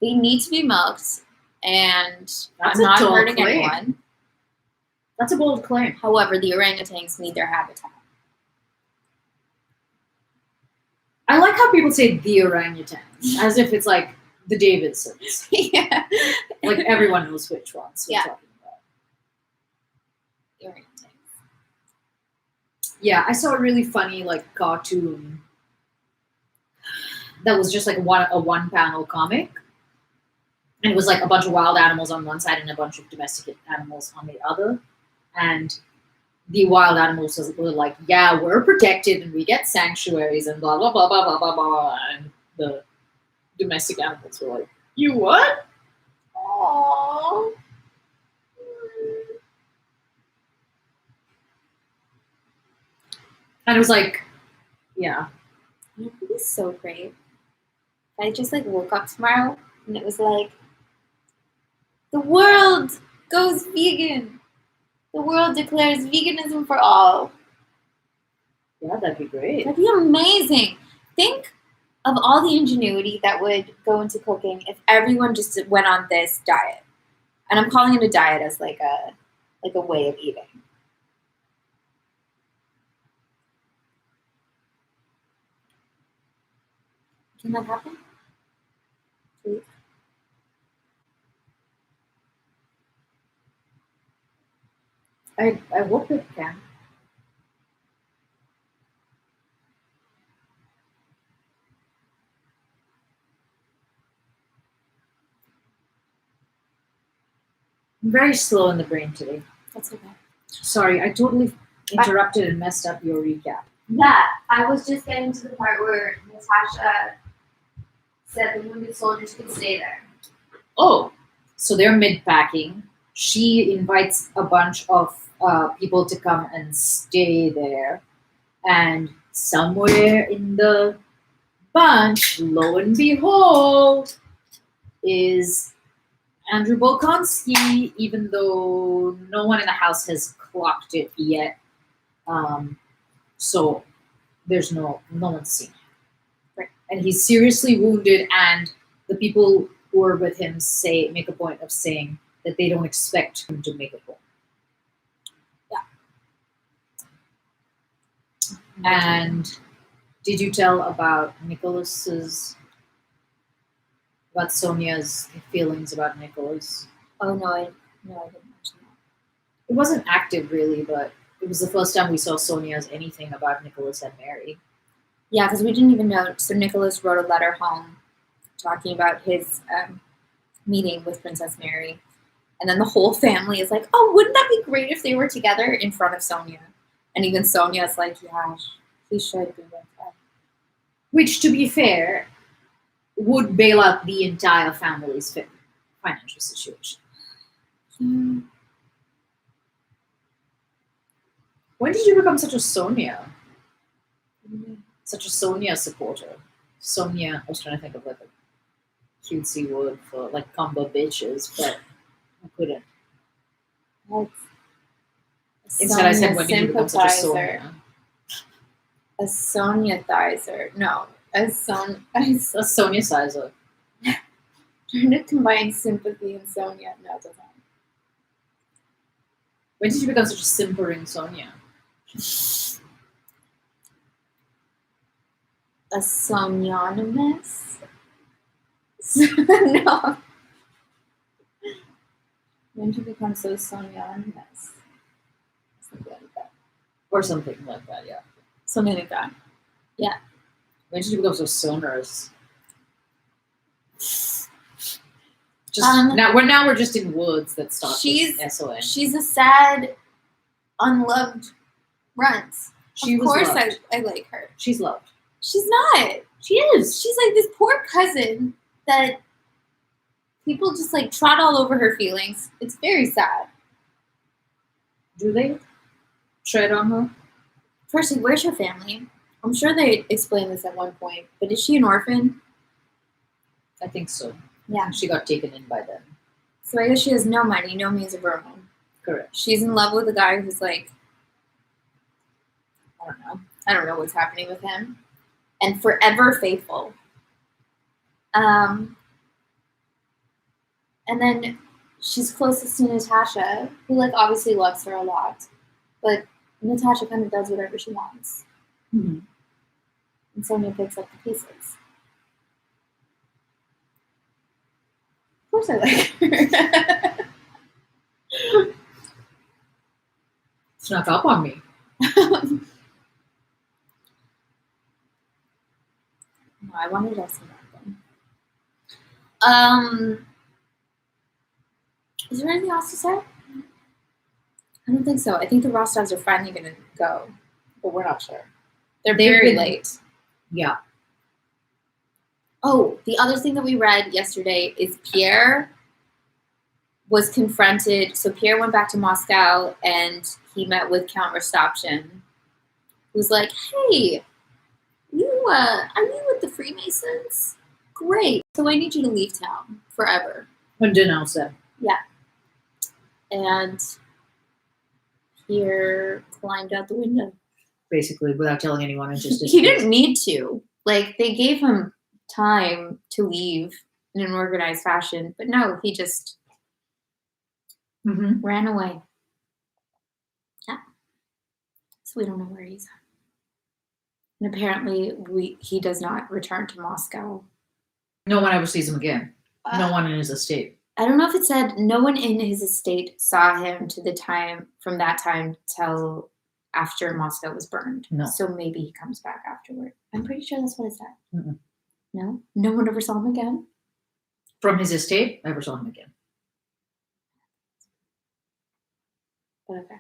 They need to be milked, and I'm not hurting anyone. That's a bold claim. However, the orangutans need their habitat. I like how people say the orangutans, as if it's like the Davidsons. Yeah. Like everyone knows which ones we're Yeah. talking about. The orangutans. Yeah, I saw a really funny like cartoon that was just like a one panel comic. And it was like a bunch of wild animals on one side and a bunch of domestic animals on the other. And the wild animals were like, yeah, we're protected and we get sanctuaries and blah, blah, blah, blah, blah, blah, blah. And the domestic animals were like, you what? Aww. And it was like, yeah. It would be so great. If I just like woke up tomorrow and it was like, the world goes vegan. The world declares veganism for all. Yeah, that'd be great. That'd be amazing. Think of all the ingenuity that would go into cooking if everyone just went on this diet. And I'm calling it a diet as like a way of eating. Can that happen? Please. I hope it can. I'm very slow in the brain today. That's okay. Sorry, I totally interrupted and messed up your recap. Yeah, I was just getting to the part where Natasha said the wounded soldiers could stay there. Oh, so they're mid-packing. She invites a bunch of people to come and stay there. And somewhere in the bunch, lo and behold, is Andrew Bolkonsky, even though no one in the house has clocked it yet. So there's no one's seen him. Right. And he's seriously wounded, and the people who are with him make a point of saying that they don't expect him to make it home. Yeah. And did you tell about Sonia's feelings about Nicholas? Oh no, I didn't mention that. It wasn't active really, but it was the first time we saw Sonia as anything about Nicholas and Mary. Yeah, because we didn't even know. So Nicholas wrote a letter home talking about his meeting with Princess Mary. And then the whole family is like, oh, wouldn't that be great if they were together in front of Sonia? And even Sonia's like, yeah, he should be with her. Which, to be fair, would bail out the entire family's financial situation. When did you become such a Sonia? Such a Sonia supporter? Sonia, I was trying to think of like a cutesy word for like cumber bitches, but I couldn't. Instead, I said, when did you become such a Sonia? A Sonia-thizer. No, a A Sonia Sizer. trying to combine sympathy and Sonia. No, it doesn't. When did you become such a simpering Sonia? A Sonionymous? No. When did you become so Sonionymous? Something like that. Or something like that, yeah. Something like that. When did you become so sonorous? Just now we're just in words that start with S-O-N. She's a sad, unloved runt. She of was course loved. I like her. She's loved. She's not. She is. She's like this poor cousin that people just like trot all over her feelings. It's very sad. Do they tread on her? Firstly, where's her family? I'm sure they explained this at one point, but is she an orphan? I think so. Yeah. She got taken in by them. So I guess she has no money, no means of her own. Correct. She's in love with a guy who's like, I don't know what's happening with him. And forever faithful. And then she's closest to Natasha, who like obviously loves her a lot. But Natasha kind of does whatever she wants. Mm-hmm. And Sonia picks up the pieces. Of course I like her. Snuck up on me. No, I wanted to see that thing. Is there anything else to say? I don't think so. I think the Rostovs are finally going to go, but we're not sure. They're very late. Yeah. Oh, the other thing that we read yesterday is Pierre was confronted. So Pierre went back to Moscow and he met with Count Rostopchin, who's like, "Hey, are you with the Freemasons? Great. So I need you to leave town forever." And denounce them. Yeah. And Pierre climbed out the window. Basically, without telling anyone, and just He didn't need to. Like, they gave him time to leave in an organized fashion, but no, he just ran away. Yeah. So we don't know where he's at. And apparently he does not return to Moscow. No one ever sees him again. No one in his estate. I don't know if it said no one in his estate saw him from that time till after Moscow was burned. No. So maybe he comes back afterward. I'm pretty sure that's what it said. Mm-mm. No? No one ever saw him again? From his estate, I never saw him again. But okay.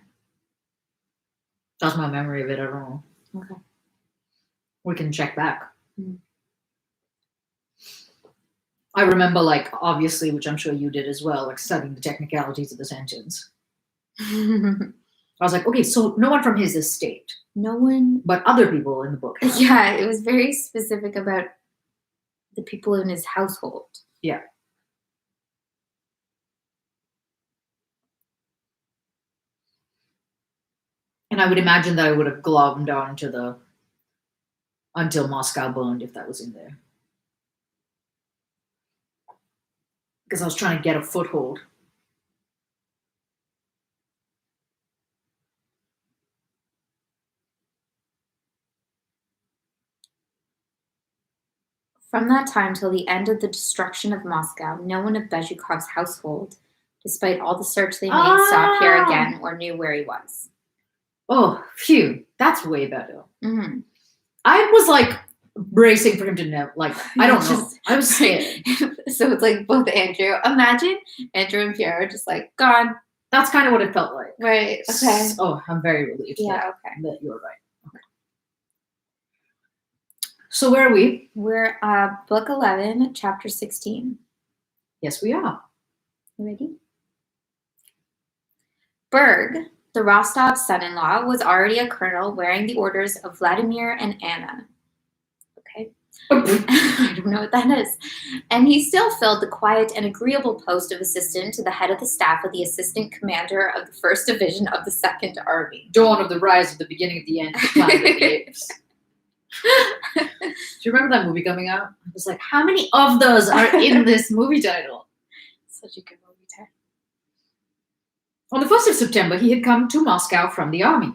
That's my memory of it. I don't know. Okay. We can check back. Mm. I remember, like, obviously, which I'm sure you did as well, like studying the technicalities of the sentence. I was like, okay, so no one from his estate. No one. But other people in the book. Yeah, it was very specific about the people in his household. Yeah. And I would imagine that I would have glommed on to until Moscow burned if that was in there. Because I was trying to get a foothold. From that time till the end of the destruction of Moscow, no one of Bezhukov's household, despite all the search they made, saw Pierre again or knew where he was. Oh, phew. That's way better. Mm-hmm. I was like bracing for him to know. Like, I don't know. I was scared. So it's like both Andrew. Imagine Andrew and Pierre are just like gone. That's kind of what it felt like. Right. Okay. Oh, I'm very relieved. Yeah. Okay. That you're right. Okay. So where are we? We're book 11, chapter 16. Yes, we are. You ready? Berg, the Rostov's son-in-law, was already a colonel wearing the orders of Vladimir and Anna. Okay. I don't know what that is. And he still filled the quiet and agreeable post of assistant to the head of the staff of the assistant commander of the 1st Division of the 2nd Army. Dawn of the Rise of the Beginning of the End, the Planet of the Apes. Do you remember that movie coming out? I was like, how many of those are in this movie title? Such a good movie title. On the 1st of September, he had come to Moscow from the army.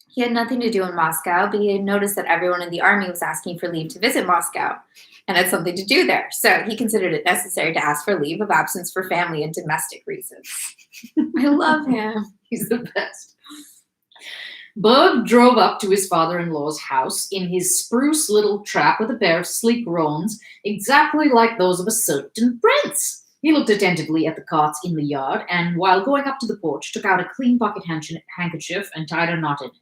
He had nothing to do in Moscow, but he had noticed that everyone in the army was asking for leave to visit Moscow and had something to do there. So he considered it necessary to ask for leave of absence for family and domestic reasons. I love him. He's the best. Berg drove up to his father-in-law's house in his spruce little trap with a pair of sleek roans, exactly like those of a certain prince. He looked attentively at the carts in the yard, and while going up to the porch, took out a clean pocket handkerchief and tied a knot in it.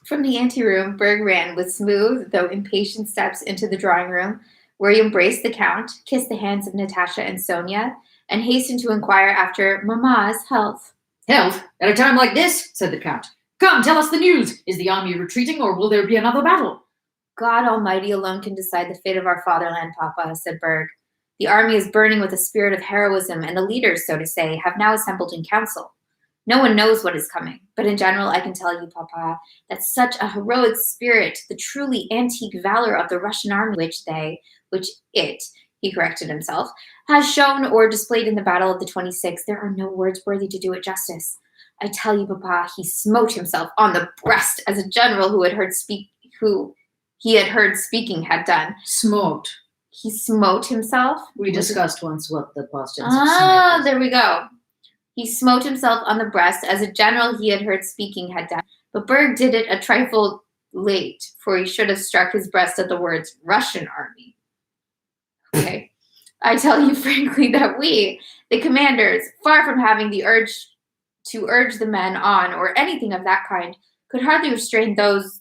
From the anteroom, Berg ran with smooth, though impatient steps into the drawing room, where he embraced the Count, kissed the hands of Natasha and Sonia, and hastened to inquire after Mamma's health. Health? At a time like this? Said the Count. Come, tell us the news. Is the army retreating, or will there be another battle? God Almighty alone can decide the fate of our fatherland, Papa, said Berg. The army is burning with a spirit of heroism, and the leaders, so to say, have now assembled in council. No one knows what is coming, but in general I can tell you, Papa, that such a heroic spirit, the truly antique valor of the Russian army he corrected himself, has shown or displayed in the battle of the 26th, there are no words worthy to do it justice. I tell you, Papa, he smote himself on the breast as a general who he had heard speaking had done. Smote. He smote himself? We discussed once what the past tense of smote is. There we go. He smote himself on the breast as a general he had heard speaking had done. But Berg did it a trifle late, for he should have struck his breast at the words Russian army. Okay. I tell you frankly that we, the commanders, far from having the urge to urge the men on or anything of that kind, could hardly restrain those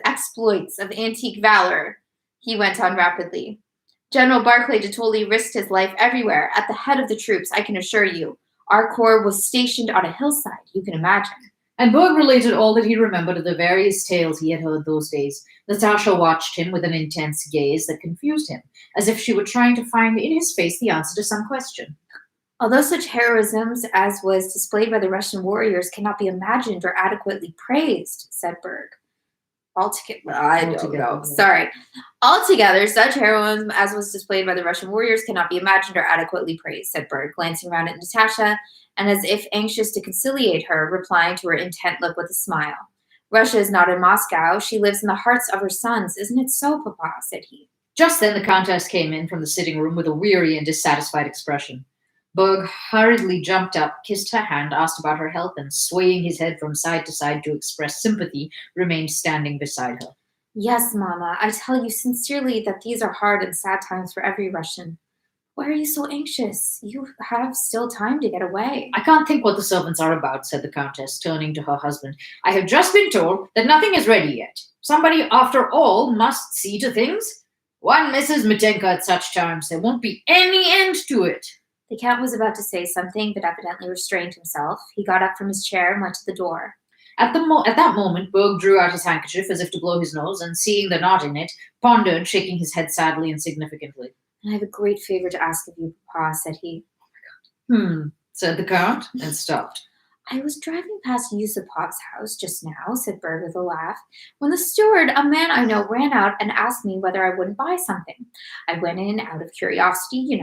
exploits of antique valor, he went on rapidly. General Barclay de Tolly risked his life everywhere, at the head of the troops, I can assure you. Our corps was stationed on a hillside, you can imagine. And Berg related all that he remembered of the various tales he had heard those days. Natasha watched him with an intense gaze that confused him, as if she were trying to find in his face the answer to some question. Although such heroisms as was displayed by the Russian warriors cannot be imagined or adequately praised, said Berg. Altogether, such heroism as was displayed by the Russian warriors cannot be imagined or adequately praised, said Berg, glancing round at Natasha, and as if anxious to conciliate her, replying to her intent look with a smile. Russia is not in Moscow. She lives in the hearts of her sons. Isn't it so, Papa? Said he. Just then the Countess came in from the sitting room with a weary and dissatisfied expression. Berg hurriedly jumped up, kissed her hand, asked about her health, and swaying his head from side to side to express sympathy, remained standing beside her. Yes, Mama, I tell you sincerely that these are hard and sad times for every Russian. Why are you so anxious? You have still time to get away. I can't think what the servants are about, said the Countess, turning to her husband. I have just been told that nothing is ready yet. Somebody, after all, must see to things. One misses Mitenka at such times. There won't be any end to it. The Count was about to say something, but evidently restrained himself. He got up from his chair and went to the door. At that moment, Berg drew out his handkerchief as if to blow his nose, and seeing the knot in it, pondered, shaking his head sadly and significantly. I have a great favor to ask of you, Papa, said he. Oh my God. Said the Count, and stopped. I was driving past Yusupov's house just now, said Berg with a laugh, when the steward, a man I know, ran out and asked me whether I wouldn't buy something. I went in out of curiosity,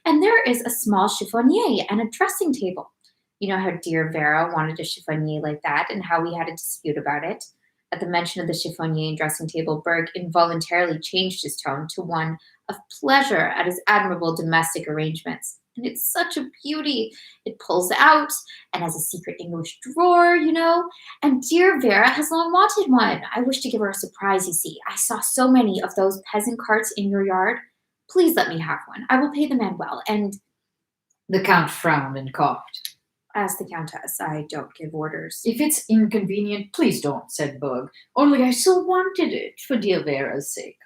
and there is a small chiffonier and a dressing table. You know how dear Vera wanted a chiffonier like that and how we had a dispute about it. At the mention of the chiffonier and dressing table, Berg involuntarily changed his tone to one of pleasure at his admirable domestic arrangements. And it's such a beauty. It pulls out and has a secret English drawer, And dear Vera has long wanted one. I wish to give her a surprise, you see. I saw so many of those peasant carts in your yard. Please let me have one. I will pay the man well. And the Count frowned and coughed. Asked the Countess. I don't give orders. If it's inconvenient, please don't, said Berg. Only I so wanted it for dear Vera's sake.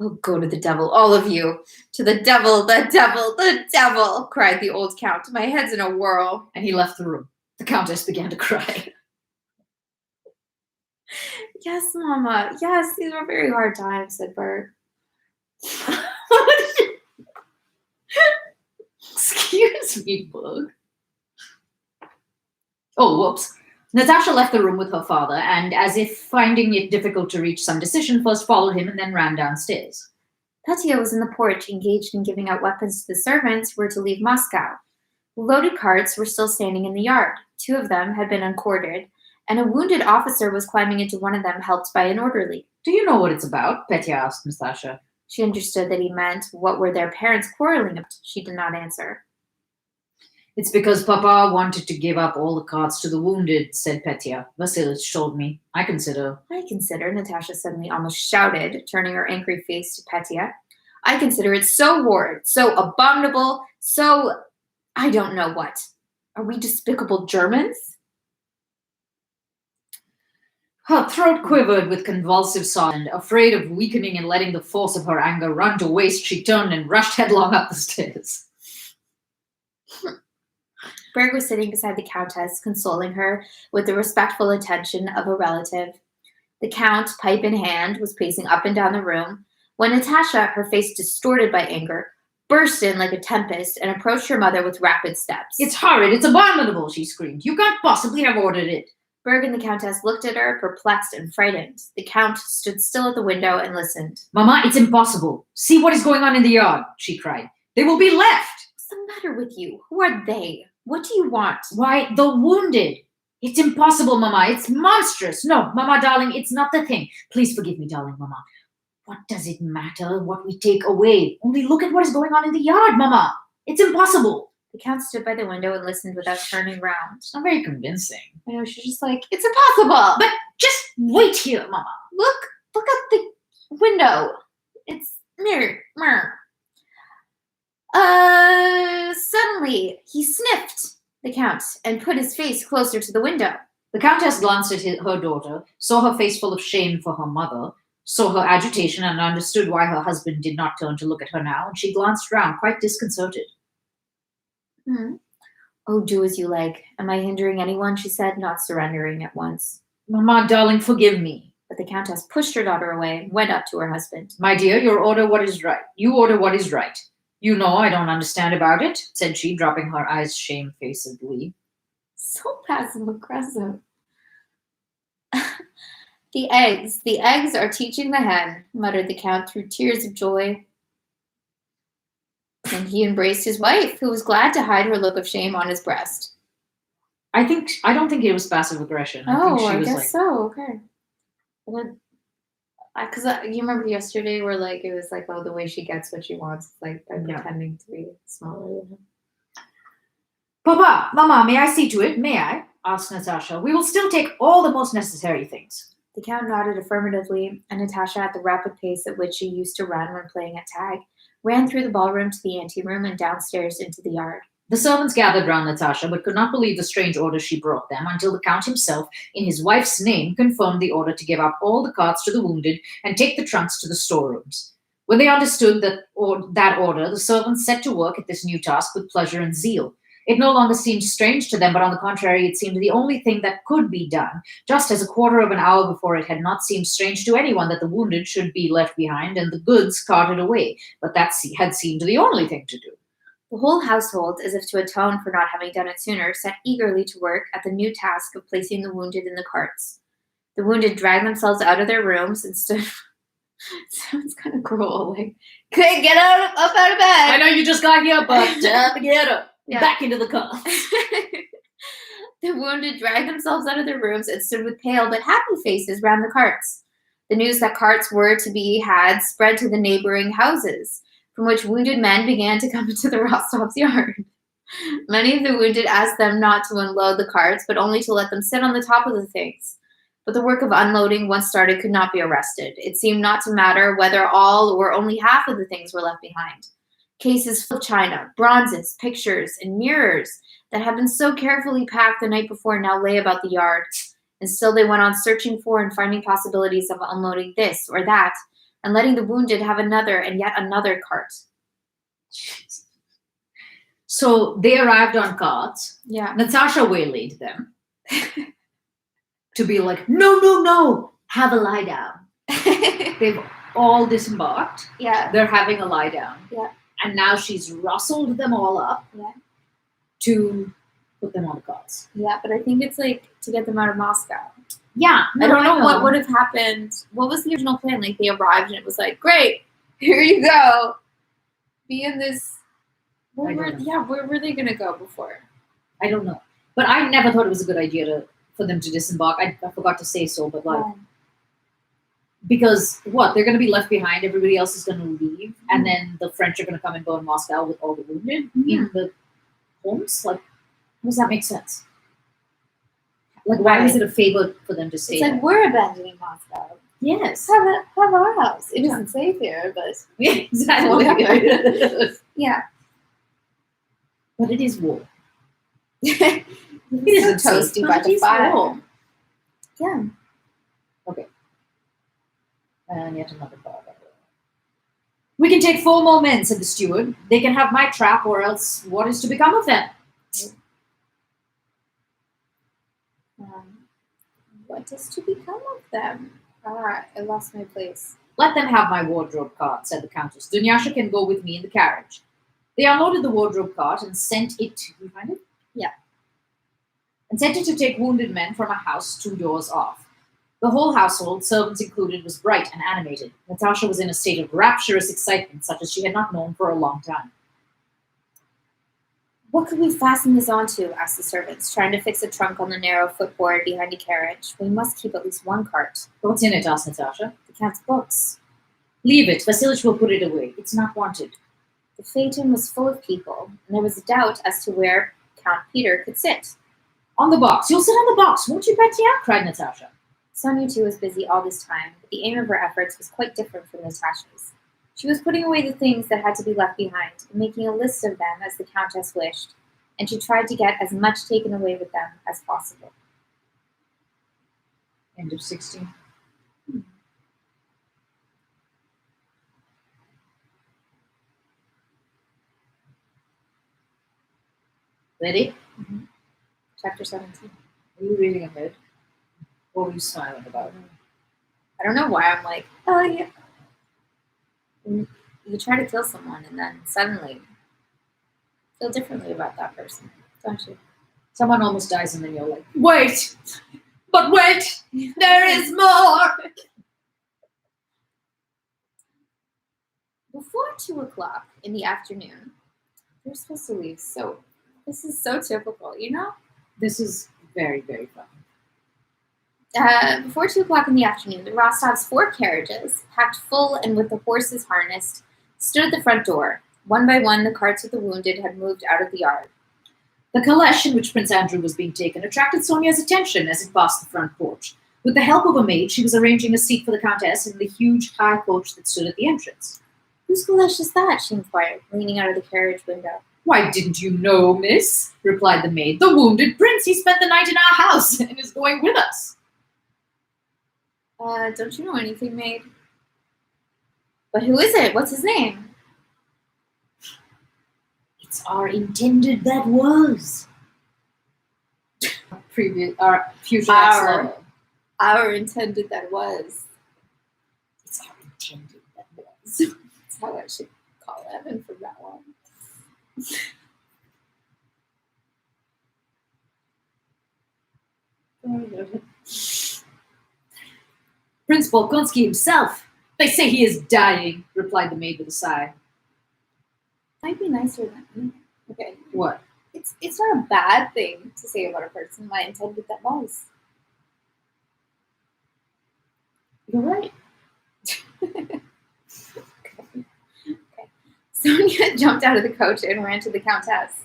"Oh, go to the devil, all of you! To the devil, the devil, the devil!" cried the old count. "My head's in a whirl." And he left the room. The countess began to cry. "Yes, Mama, yes, these were very hard times," said Bert. Excuse me, Bug. Oh, whoops. Natasha left the room with her father, and as if finding it difficult to reach some decision, first followed him and then ran downstairs. Petya was in the porch, engaged in giving out weapons to the servants who were to leave Moscow. Loaded carts were still standing in the yard. 2 of them had been uncorded, and a wounded officer was climbing into one of them, helped by an orderly. Do you know what it's about? Petya asked Natasha. She understood that he meant, what were their parents quarreling about? She did not answer. It's because Papa wanted to give up all the carts to the wounded, said Petya. Vasilich told me. I consider, Natasha suddenly almost shouted, turning her angry face to Petya. I consider it so horrid, so abominable, so I don't know what. Are we despicable Germans? Her throat quivered with convulsive sobs, and afraid of weakening and letting the force of her anger run to waste, she turned and rushed headlong up the stairs. Berg was sitting beside the Countess, consoling her with the respectful attention of a relative. The Count, pipe in hand, was pacing up and down the room, when Natasha, her face distorted by anger, burst in like a tempest and approached her mother with rapid steps. It's horrid, it's abominable, she screamed. You can't possibly have ordered it. Berg and the Countess looked at her, perplexed and frightened. The Count stood still at the window and listened. Mama, it's impossible. See what is going on in the yard, she cried. They will be left. What's the matter with you? Who are they? What do you want? Why, the wounded. It's impossible, Mama. It's monstrous. No, Mama, darling, it's not the thing. Please forgive me, darling, Mama. What does it matter what we take away? Only look at what is going on in the yard, Mama. It's impossible. The Count stood by the window and listened without turning round. It's not very convincing. I know, she's just like, it's impossible. But just wait here, Mama. Look out the window. It's mirror. Suddenly, he sniffed, the Count, and put his face closer to the window. The Countess glanced at her daughter, saw her face full of shame for her mother, saw her agitation, and understood why her husband did not turn to look at her now, and she glanced round, quite disconcerted. Oh, do as you like. Am I hindering anyone? She said, not surrendering at once. Mama, darling, forgive me. But the Countess pushed her daughter away and went up to her husband. My dear, you order what is right. You order what is right. You know I don't understand about it, said she, dropping her eyes shamefacedly. So passive-aggressive. The eggs are teaching the hen, muttered the Count through tears of joy. And he embraced his wife, who was glad to hide her look of shame on his breast. I don't think it was passive aggression. I guess so. Okay. Because you remember yesterday where like it was like, oh, the way she gets what she wants, like by pretending to be smaller than him. Papa, Mama, may I see to it? May I? Asked Natasha. We will still take all the most necessary things. The Count nodded affirmatively, and Natasha, at the rapid pace at which she used to run when playing at tag, ran through the ballroom to the anteroom and downstairs into the yard. The servants gathered round Natasha, but could not believe the strange order she brought them until the Count himself, in his wife's name, confirmed the order to give up all the carts to the wounded and take the trunks to the storerooms. When they understood that order, the servants set to work at this new task with pleasure and zeal. It no longer seemed strange to them, but on the contrary, it seemed the only thing that could be done, just as a quarter of an hour before it had not seemed strange to anyone that the wounded should be left behind and the goods carted away, but that had seemed the only thing to do. The whole household, as if to atone for not having done it sooner, set eagerly to work at the new task of placing the wounded in the carts. The wounded dragged themselves out of their rooms and stood... Sounds kind of cruel. Like, get up out of bed. I know you just got here, but get up. Yeah. Back into the car. The wounded dragged themselves out of their rooms and stood with pale but happy faces round the carts. The news that carts were to be had spread to the neighboring houses, from which wounded men began to come into the Rostovs' yard. Many of the wounded asked them not to unload the carts, but only to let them sit on the top of the things. But the work of unloading, once started, could not be arrested. It seemed not to matter whether all or only half of the things were left behind. Cases full of china, bronzes, pictures, and mirrors that had been so carefully packed the night before now lay about the yard. And still they went on searching for and finding possibilities of unloading this or that, and letting the wounded have another and yet another cart. So they arrived on carts. Yeah. Natasha waylaid them to be like, no, no, no, have a lie down. They've all disembarked. Yeah. They're having a lie down. Yeah. And now she's rustled them all up Yeah. to put them on the carts. Yeah, but I think it's like to get them out of Moscow. Yeah. I don't know what would have happened. What was the original plan? Like they arrived and it was like, great, here you go. Be in this. I don't know. Where were they gonna go before? I don't know. But I never thought it was a good idea for them to disembark. I forgot to say so, but like, because what? They're going to be left behind. Everybody else is going to leave. And then the French are going to come and burn Moscow with all the wounded in the homes. Like, how does that make sense? Like, why is it a favor for them to stay It's like, there? we're abandoning Moscow. Yes. Have our house. It isn't safe here, but Yeah, exactly. yeah. But it is war. It isn't so safe, toasty but by it the is fire. war. Yeah. Okay. And yet another bar. We can take 4 more men, said the steward. They can have my trap, or else what is to become of them? What is to become of them? I lost my place. Let them have my wardrobe cart, said the countess. Dunyasha can go with me in the carriage. They unloaded the wardrobe cart and sent it to... You find it? Yeah. And sent it to take wounded men from a house 2 doors off. The whole household, servants included, was bright and animated. Natasha was in a state of rapturous excitement, such as she had not known for a long time. What could we fasten this onto? Asked the servants, trying to fix a trunk on the narrow footboard behind a carriage. We must keep at least one cart. What's in it? Asked Natasha. The Count's books. Leave it. Vasilich will put it away. It's not wanted. The phaeton was full of people, and there was a doubt as to where Count Peter could sit. On the box. You'll sit on the box, won't you, Petya? Cried Natasha. Sonia, too, was busy all this time, but the aim of her efforts was quite different from Natasha's. She was putting away the things that had to be left behind and making a list of them as the Countess wished, and she tried to get as much taken away with them as possible. End of 16. Ready? Mm-hmm. Chapter 17. Are you reading ahead? What were you smiling about? I don't know why I'm like, oh yeah. You try to kill someone and then suddenly feel differently about that person, don't you? Someone almost dies and then you're like, wait! But wait! There is more! Before 2 o'clock in the afternoon, you're supposed to leave, so this is so typical, you know? This is very, very fun. Before 2 o'clock in the afternoon, the Rostovs' 4 carriages, packed full and with the horses harnessed, stood at the front door. One by one, the carts with the wounded had moved out of the yard. The caleche in which Prince Andrew was being taken attracted Sonia's attention as it passed the front porch. With the help of a maid, she was arranging a seat for the Countess in the huge high coach that stood at the entrance. Whose caleche is that? She inquired, leaning out of the carriage window. Why, didn't you know, miss? Replied the maid. The wounded prince. He spent the night in our house and is going with us. Don't you know anything, maid? But who is it? What's his name? It's our intended that was. Our future ex-lover. Our intended that was. It's our intended that was. That's how I should call Evan from that one. Prince Bolkonsky himself. They say he is dying, replied the maid with a sigh. Might be nicer than okay. What? It's not a bad thing to say about a person. My intended that was. You're right. Okay. Sonia jumped out of the coach and ran to the Countess.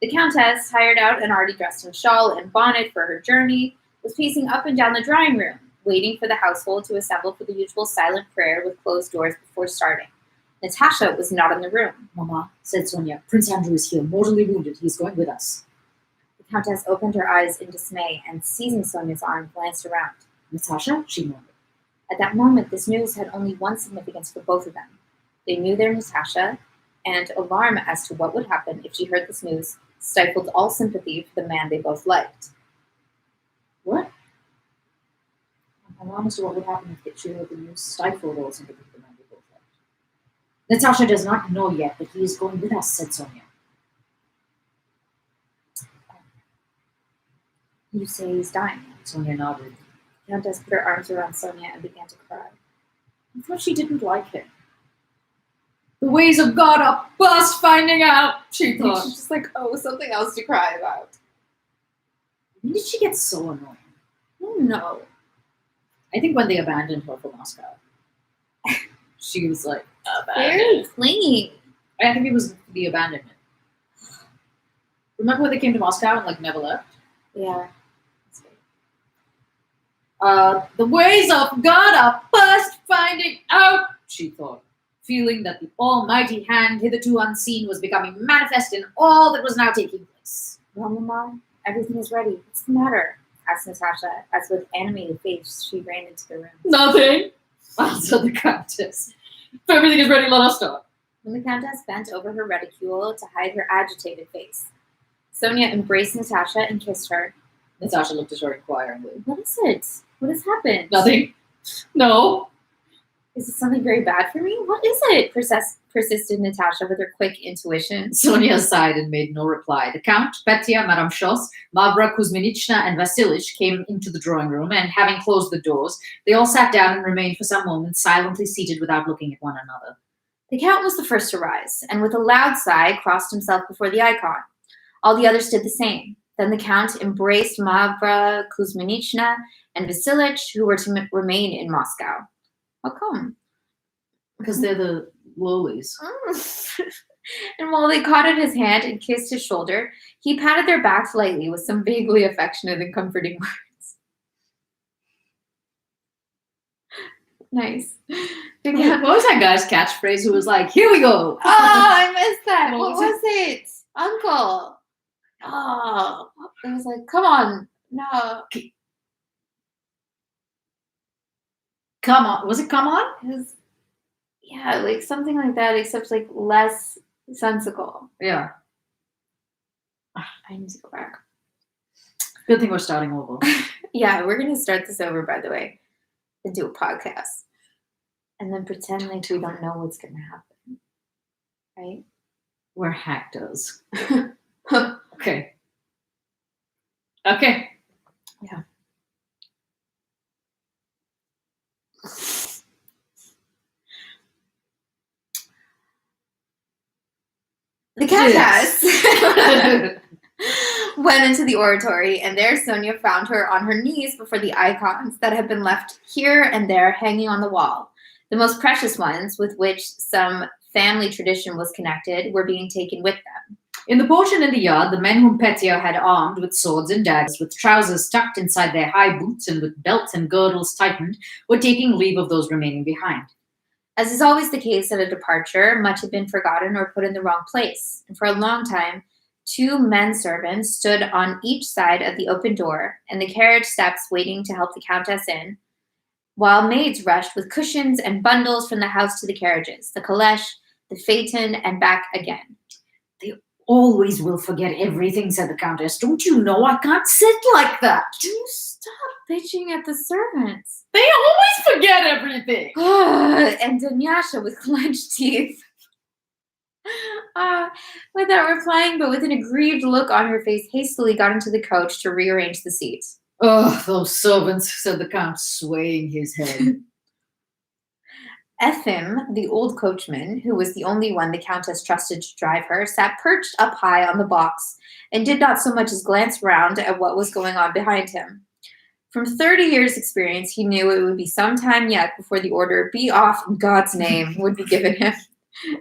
The Countess, hired out and already dressed in shawl and bonnet for her journey, was pacing up and down the drawing room, waiting for the household to assemble for the usual silent prayer with closed doors before starting. Natasha was not in the room. Mama, said Sonia, Prince Andrew is here, mortally wounded. He is going with us. The Countess opened her eyes in dismay and, seizing Sonia's arm, glanced around. Natasha, she murmured. At that moment, this news had only one significance for both of them. They knew their Natasha, and alarm as to what would happen if she heard this news stifled all sympathy for the man they both liked. What? Alarm as to what would happen if she heard the news stifled all sympathy for the man they both liked. Natasha does not know yet, but he is going with us, said Sonia. You say he's dying. Sonia nodded. The Countess put her arms around Sonia and began to cry. I thought she didn't like him. The ways of God are past finding out, she thought. She's just like, oh, something else to cry about. When did she get so annoying? Oh, no. I think when they abandoned her for Moscow. She was like, Very clingy. I think it was the abandonment. Remember when they came to Moscow and like never left? Yeah. The ways of God are past finding out, she thought, feeling that the almighty hand hitherto unseen was becoming manifest in all that was now taking place. Well, Mama, everything is ready. What's the matter? Asked Natasha, as with animated face she ran into the room. Nothing, answered the Countess. If everything is ready, let us start. When the Countess bent over her reticule to hide her agitated face, Sonia embraced Natasha and kissed her. Natasha looked at her inquiringly. What is it? What has happened? Nothing. No. Is it something very bad for me? What is it? Persisted Natasha with her quick intuition. Sonia sighed and made no reply. The Count, Petya, Madame Schoss, Mavra Kuzminichna, and Vasilich came into the drawing room, and having closed the doors, they all sat down and remained for some moments silently seated without looking at one another. The Count was the first to rise, and with a loud sigh crossed himself before the icon. All the others did the same. Then the Count embraced Mavra Kuzminichna and Vasilich, who were to remain in Moscow. How come? Because they're the lowlies. And while they caught at his hand and kissed his shoulder, he patted their backs lightly with some vaguely affectionate and comforting words. Nice. What was that guy's catchphrase who was like, here we go? Oh, I missed that. What What was was it? Uncle. Oh, it was like, come on. No. Come on. Was it come on? It was, yeah, like something like that, except like less sensical. Yeah. I need to go back. Good thing we're starting over. Yeah, we're going to start this over, by the way, and do a podcast. And then pretend like we don't know what's going to happen. Right? We're hackers. Okay. Okay. Yeah. The Countess went into the oratory, and there Sonia found her on her knees before the icons that had been left here and there hanging on the wall. The most precious ones, with which some family tradition was connected, were being taken with them. In the portion in the yard, the men whom Petya had armed with swords and daggers, with trousers tucked inside their high boots and with belts and girdles tightened, were taking leave of those remaining behind. As is always the case at a departure, much had been forgotten or put in the wrong place, and for a long time, 2 men servants stood on each side of the open door and the carriage steps waiting to help the Countess in, while maids rushed with cushions and bundles from the house to the carriages, the caleche, the phaeton, and back again. They always will forget everything, said the Countess. Don't you know I can't sit like that? Do you stop bitching at the servants? They always forget everything. And Dunyasha with clenched teeth. Without replying, but with an aggrieved look on her face, hastily got into the coach to rearrange the seats. Oh, those servants, said the Count, swaying his head. Efim, the old coachman, who was the only one the Countess trusted to drive her, sat perched up high on the box and did not so much as glance round at what was going on behind him. From 30 years' experience, he knew it would be some time yet before the order, "Be off in God's name," would be given him.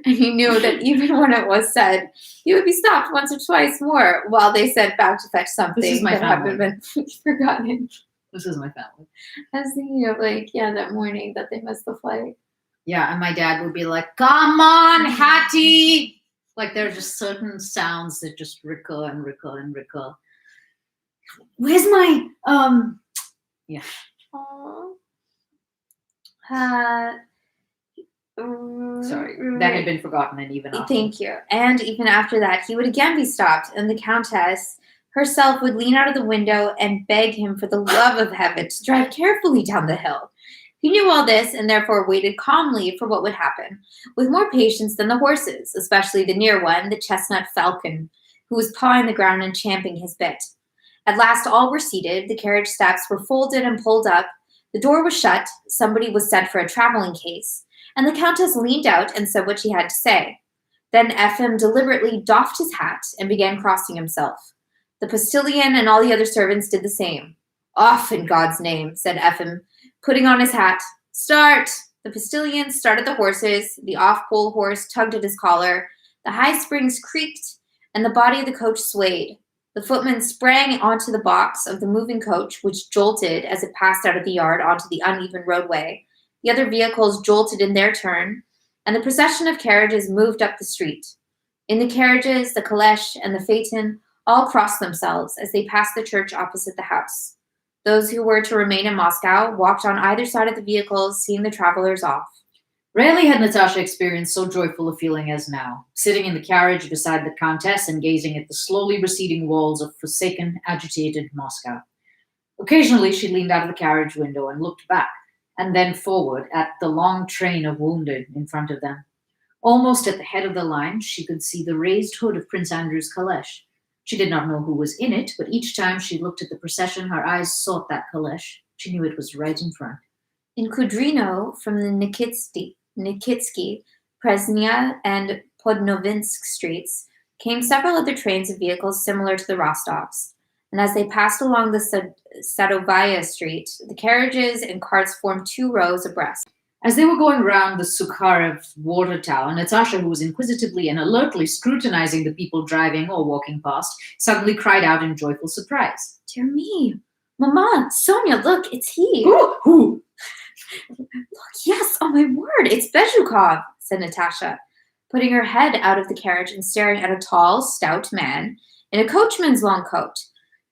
And he knew that even when it was said, he would be stopped once or twice more while they sent back to fetch something that hadn't been forgotten. This is my family. I was thinking of that morning that they missed the flight. Yeah, and my dad would be like, come on, Hattie! Like there are just certain sounds that just recur and recur and recur. Where's my, yeah. Aww. Sorry, that had been forgotten, and even after. Thank you. And even after that, he would again be stopped, and the Countess herself would lean out of the window and beg him for the love of heaven to drive carefully down the hill. He knew all this and therefore waited calmly for what would happen, with more patience than the horses, especially the near one, the chestnut Falcon, who was pawing the ground and champing his bit. At last all were seated, the carriage steps were folded and pulled up, the door was shut, somebody was sent for a traveling case, and the Countess leaned out and said what she had to say. Then Ephraim deliberately doffed his hat and began crossing himself. The postilion and all the other servants did the same. Off, in God's name, said Ephraim, putting on his hat. Start! The postilion started the horses, the off-pole horse tugged at his collar, the high springs creaked, and the body of the coach swayed. The footman sprang onto the box of the moving coach, which jolted as it passed out of the yard onto the uneven roadway. The other vehicles jolted in their turn, and the procession of carriages moved up the street. In the carriages, the caleche and the phaeton all crossed themselves as they passed the church opposite the house. Those who were to remain in Moscow walked on either side of the vehicles, seeing the travelers off. Rarely had Natasha experienced so joyful a feeling as now, sitting in the carriage beside the Countess and gazing at the slowly receding walls of forsaken, agitated Moscow. Occasionally she leaned out of the carriage window and looked back, and then forward at the long train of wounded in front of them. Almost at the head of the line, she could see the raised hood of Prince Andrew's caleche. She did not know who was in it, but each time she looked at the procession, her eyes sought that caleche. She knew it was right in front. In Kudrino, from the Nikitsky, Presnya, and Podnovinsk streets, came several other trains of vehicles similar to the Rostovs. And as they passed along the Sadovaya street, the carriages and carts formed 2 rows abreast. As they were going round the Sukharev water tower, Natasha, who was inquisitively and alertly scrutinizing the people driving or walking past, suddenly cried out in joyful surprise. Dear me! Mama! Sonia, look, it's he! Who? Look, yes, oh my word, it's Bezhukov, said Natasha, putting her head out of the carriage and staring at a tall, stout man in a coachman's long coat,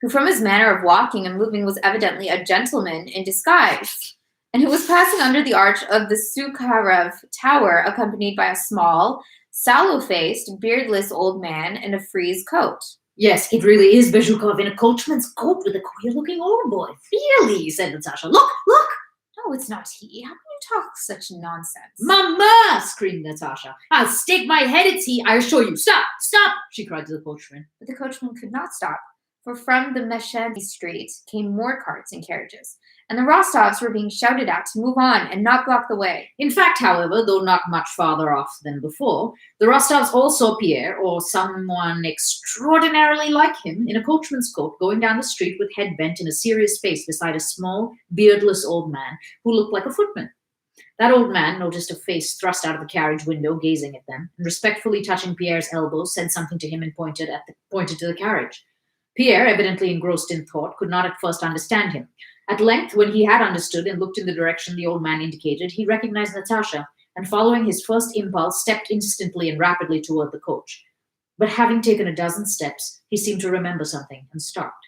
who from his manner of walking and moving was evidently a gentleman in disguise, and who was passing under the arch of the Sukharev tower, accompanied by a small, sallow-faced, beardless old man in a frieze coat. Yes, it really is Bezhukov in a coachman's coat with a queer-looking old boy. Really, said Natasha. Look! No, it's not he. How can you talk such nonsense? Mama! Screamed Natasha. I'll stake my head it's he, I assure you. Stop! She cried to the coachman. But the coachman could not stop, for from the Meshchetsky street came more carts and carriages, and the Rostovs were being shouted at to move on and not block the way. In fact, however, though not much farther off than before, the Rostovs all saw Pierre, or someone extraordinarily like him, in a coachman's coat, going down the street with head bent in a serious face beside a small, beardless old man who looked like a footman. That old man noticed a face thrust out of the carriage window, gazing at them, and respectfully touching Pierre's elbow, said something to him and pointed to the carriage. Pierre, evidently engrossed in thought, could not at first understand him. At length, when he had understood and looked in the direction the old man indicated, he recognized Natasha, and following his first impulse, stepped instantly and rapidly toward the coach. But having taken a dozen steps, he seemed to remember something and stopped.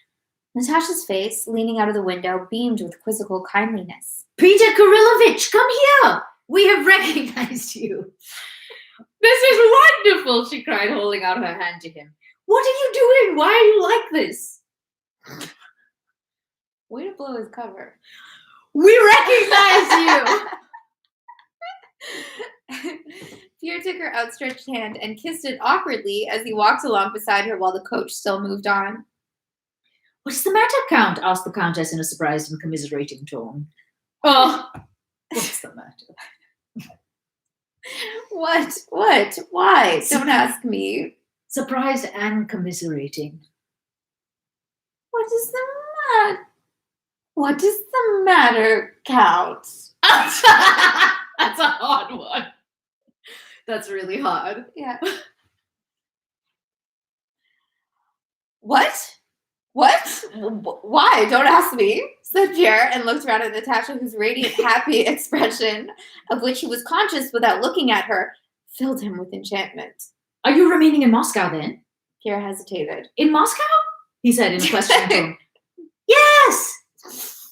Natasha's face, leaning out of the window, beamed with quizzical kindliness. Peter Kirillovich, come here! We have recognized you. This is wonderful, she cried, holding out her hand to him. What are you doing? Why are you like this? Way to blow his cover. We recognize you! Pierre took her outstretched hand and kissed it awkwardly as he walked along beside her while the coach still moved on. What's the matter, Count? Asked the Countess in a surprised and commiserating tone. Oh, what's the matter? What? Why? Don't ask me. Surprised and commiserating. What is the matter? What is the matter, Count? That's a hard one. That's really hard. Yeah. What? Why? Don't ask me, said Pierre, and looked around at Natasha, whose radiant, happy expression, of which he was conscious without looking at her, filled him with enchantment. Are you remaining in Moscow, then? Pierre hesitated. In Moscow? He said in a questioning tone. Yes!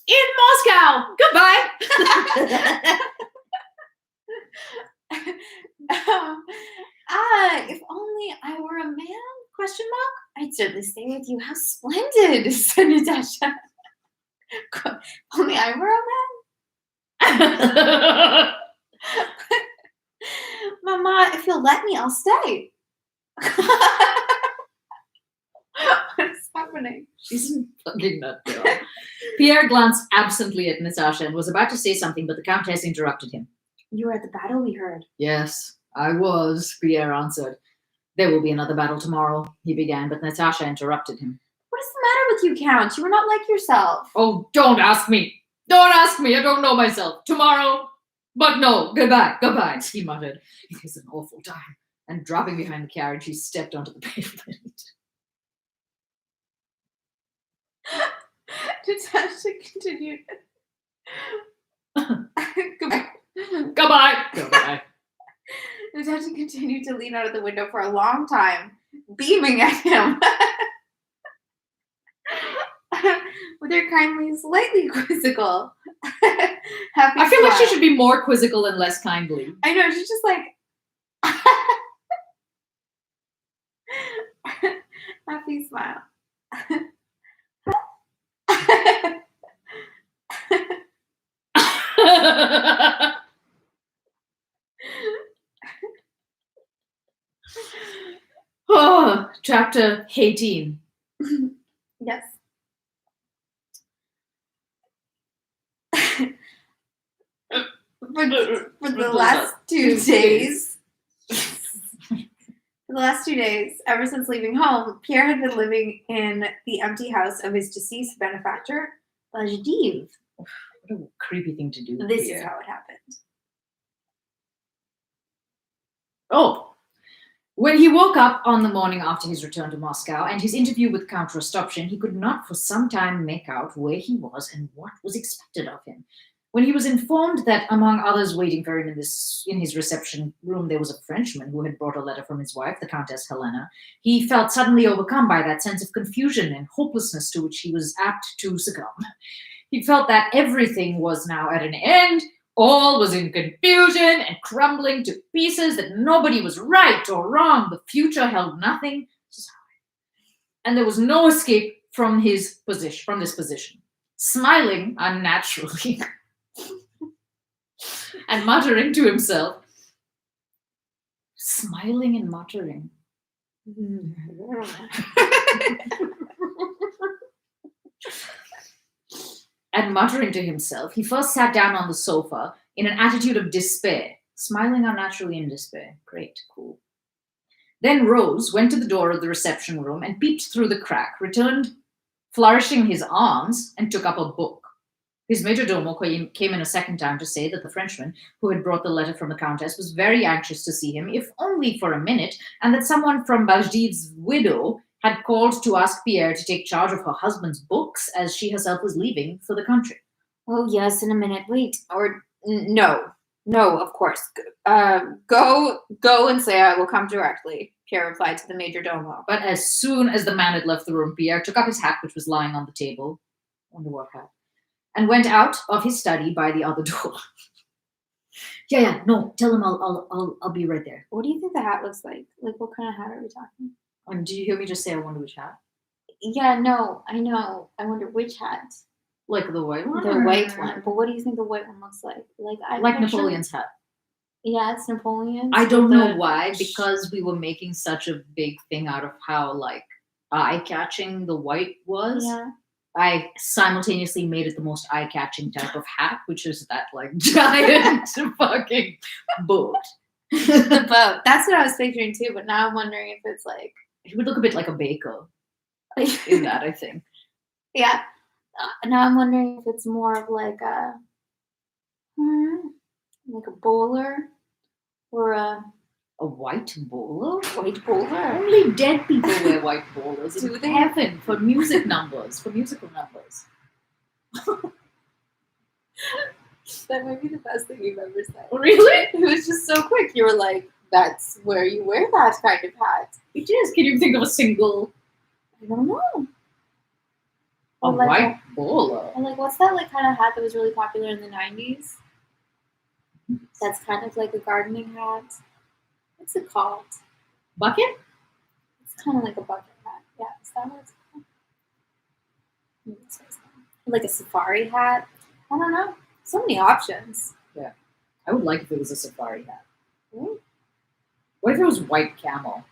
In Moscow! Goodbye! If only I were a man? Question mark. I'd certainly stay with you. How splendid, said Natasha. If only I were a man. Mama, if you'll let me, I'll stay. What's happening? She's a fucking nut girl. Pierre glanced absently at Natasha and was about to say something, but the Countess interrupted him. You were at the battle, we heard. Yes, I was, Pierre answered. There will be another battle tomorrow, he began, but Natasha interrupted him. What is the matter with you, Count? You were not like yourself. Oh, don't ask me. Don't ask me. I don't know myself. Tomorrow. But no, goodbye, he muttered. It is an awful time. And dropping behind the carriage, he stepped onto the pavement. Natasha continued. Goodbye. Goodbye. Natasha continued to lean out of the window for a long time, beaming at him. With her kindly, slightly quizzical. Happy I feel like she smile. should be more quizzical and less kindly. I know, she's just like happy smile. Oh, chapter 18. Yes. For the last 2 days, ever since leaving home, Pierre had been living in the empty house of his deceased benefactor, Baljeev. What a creepy thing to do. This Pierre. is how it happened. Oh. When he woke up on the morning after his return to Moscow and his interview with Count Rostopchin, he could not for some time make out where he was and what was expected of him. When he was informed that, among others waiting for him in his reception room, there was a Frenchman who had brought a letter from his wife, the Countess Helena, he felt suddenly overcome by that sense of confusion and hopelessness to which he was apt to succumb. He felt that everything was now at an end. All was in confusion and crumbling to pieces, that nobody was right or wrong. The future held nothing. And there was no escape from this position. Smiling unnaturally and muttering to himself. Smiling and muttering. And muttering to himself, he first sat down on the sofa in an attitude of despair, smiling unnaturally in despair. Great, cool. Then rose, went to the door of the reception room and peeped through the crack, returned flourishing his arms, and took up a book. His majordomo came in a second time to say that the Frenchman who had brought the letter from the Countess was very anxious to see him, if only for a minute, and that someone from Baljeev's widow had called to ask Pierre to take charge of her husband's books as she herself was leaving for the country. Oh, yes, in a minute. Wait. Or no, of course. Go and say I will come directly, Pierre replied to the majordomo. But as soon as the man had left the room, Pierre took up his hat, which was lying on the table, wonder what hat, and went out of his study by the other door. No, tell him I'll be right there. What do you think the hat looks like? Like, what kind of hat are we talking? Did you hear me just say I wonder which hat? Yeah, no, I know. I wonder which hat. Like the white one? The white one. But what do you think the white one looks like? Like Napoleon's hat. Yeah, it's Napoleon's. I don't know why, because we were making such a big thing out of how, like, eye-catching the white was. Yeah. I simultaneously made it the most eye-catching type of hat, which is that, like, giant fucking boat. The boat. That's what I was picturing too, but now I'm wondering if it's like... It would look a bit like a baker in that, I think. Yeah. Now I'm wondering if it's more of like a bowler or a white bowler? White bowler. Only dead people wear white bowlers. Do in they? Heaven for musical numbers. That might be the best thing you've ever said. Really? It was just so quick. You were like, that's where you wear that kind of hat. It is. Can you think of a single? I don't know. A Or like white bowler. Or like, what's that like kind of hat that was really popular in the 90s? That's kind of like a gardening hat. What's it called? Bucket? It's kind of like a bucket hat. Yeah, is that what it's called? Like a safari hat? I don't know. So many options. I would like if it was a safari hat. Right? What if it was white camel?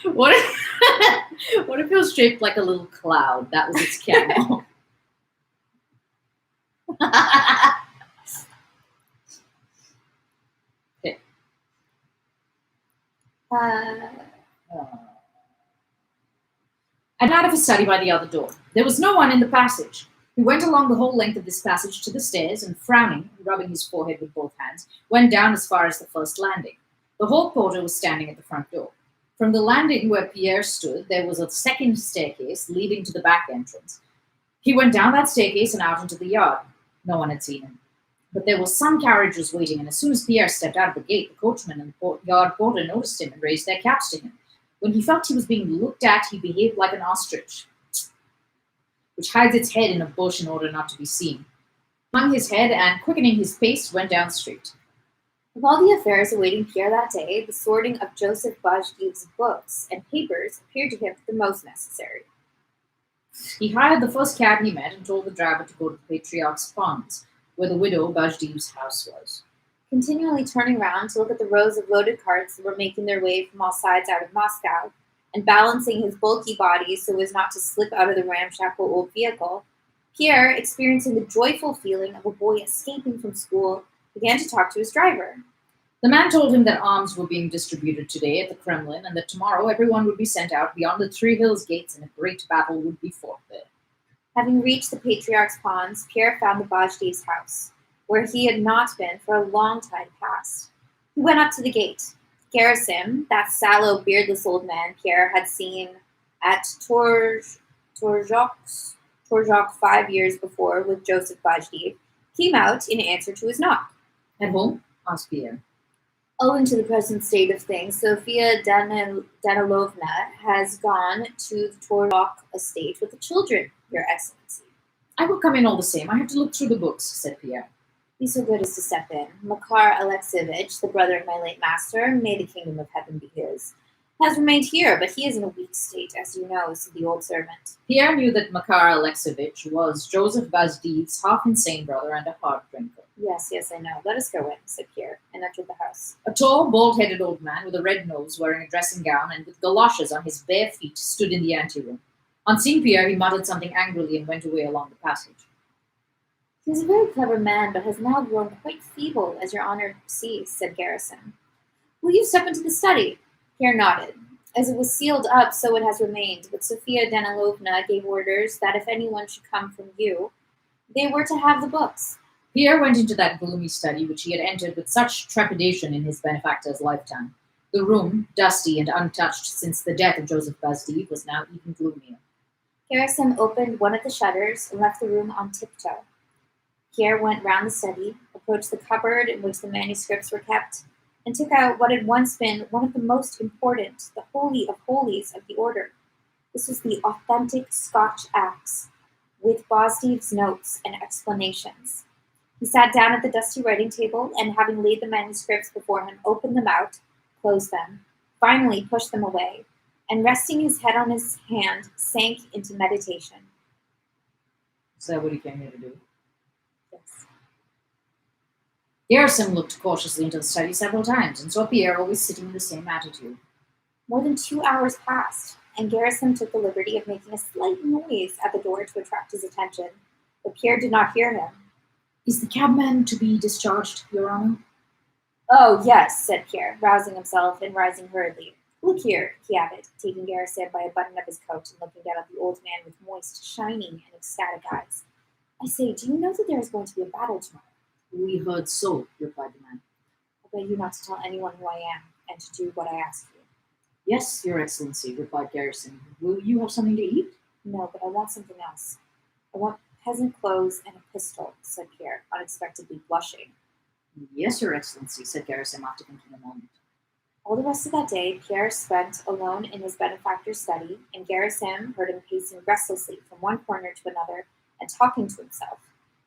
What if, what if it was shaped like a little cloud? That was its camel. Okay. Uh, And out of his study by the other door. There was no one in the passage. He went along the whole length of this passage to the stairs and, frowning, and rubbing his forehead with both hands, went down as far as the first landing. The hall porter was standing at the front door. From the landing where Pierre stood, there was a second staircase leading to the back entrance. He went down that staircase and out into the yard. No one had seen him. But there were some carriages waiting, and as soon as Pierre stepped out of the gate, the coachman and the yard porter noticed him and raised their caps to him. When he felt he was being looked at, he behaved like an ostrich, which hides its head in a bush in order not to be seen. Hung his head and, quickening his pace, went down street. of all the affairs awaiting Pierre that day, the sorting of Joseph Bajdiev's books and papers appeared to him the most necessary. He hired the first cab he met and told the driver to go to the Patriarch's Ponds, where the widow Bajdiev's house was. Continually turning round to look at the rows of loaded carts that were making their way from all sides out of Moscow, and balancing his bulky body so as not to slip out of the ramshackle old vehicle, Pierre, experiencing the joyful feeling of a boy escaping from school, began to talk to his driver. The man told him that arms were being distributed today at the Kremlin and that tomorrow everyone would be sent out beyond the Three Hills gates and a great battle would be fought there. Having reached the Patriarch's Ponds, Pierre found the Bajdiev's house, where he had not been for a long time past. He went up to the gate. Gerasim, that sallow, beardless old man Pierre had seen at Torjok 5 years before with Joseph Bajdiev, came out in answer to his knock. At home? Asked Pierre. Owing to the present state of things, Sofia Danilovna has gone to the Torjok estate with the children, Your Excellency. I will come in all the same. I have to look through the books, said Pierre. Be so good as to step in. Makar Alexeyevich, the brother of my late master, may the kingdom of heaven be his, has remained here, but he is in a weak state, as you know, said the old servant. Pierre knew that Makar Alexeyevich was Joseph Bajdiev's half-insane brother and a hard drinker. Yes, I know. Let us go in, said Pierre, and entered the house. A tall, bald-headed old man with a red nose, wearing a dressing gown and with galoshes on his bare feet, stood in the anteroom. On seeing Pierre, he muttered something angrily and went away along the passage. He is a very clever man, but has now grown quite feeble, as your honor sees, said Garrison. Will you step into the study? Pierre nodded. As it was sealed up, so it has remained, but Sofia Danilovna gave orders that if anyone should come from you, they were to have the books. Pierre went into that gloomy study which he had entered with such trepidation in his benefactor's lifetime. The room, dusty and untouched since the death of Joseph Bazdiev, was now even gloomier. Garrison opened one of the shutters and left the room on tiptoe. Pierre went round the study, approached the cupboard in which the manuscripts were kept, and took out what had once been one of the most important, the Holy of Holies of the order. This was the authentic Scotch Acts, with Bosdiev's notes and explanations. He sat down at the dusty writing table, and having laid the manuscripts before him, opened them out, closed them, finally pushed them away, and resting his head on his hand, sank into meditation. Is that what he came here to do? Yes. Garrison looked cautiously into the study several times and saw Pierre always sitting in the same attitude. More than 2 hours passed, and Garrison took the liberty of making a slight noise at the door to attract his attention, but Pierre did not hear him. Is the cabman to be discharged, Your Honor? Oh, yes, said Pierre, rousing himself and rising hurriedly. Look here, he added, taking Garrison by a button of his coat and looking down at the old man with moist, shining, and ecstatic eyes. I say, do you know that there is going to be a battle tomorrow? We heard so, replied the man. I beg you not to tell anyone who I am, and to do what I ask you. Yes, Your Excellency, replied Garrison. Will you have something to eat? No, but I want something else. I want peasant clothes and a pistol, said Pierre, unexpectedly blushing. Yes, Your Excellency, said Garrison after thinking a moment. All the rest of that day, Pierre spent alone in his benefactor's study, and Gerasim heard him pacing restlessly from one corner to another and talking to himself.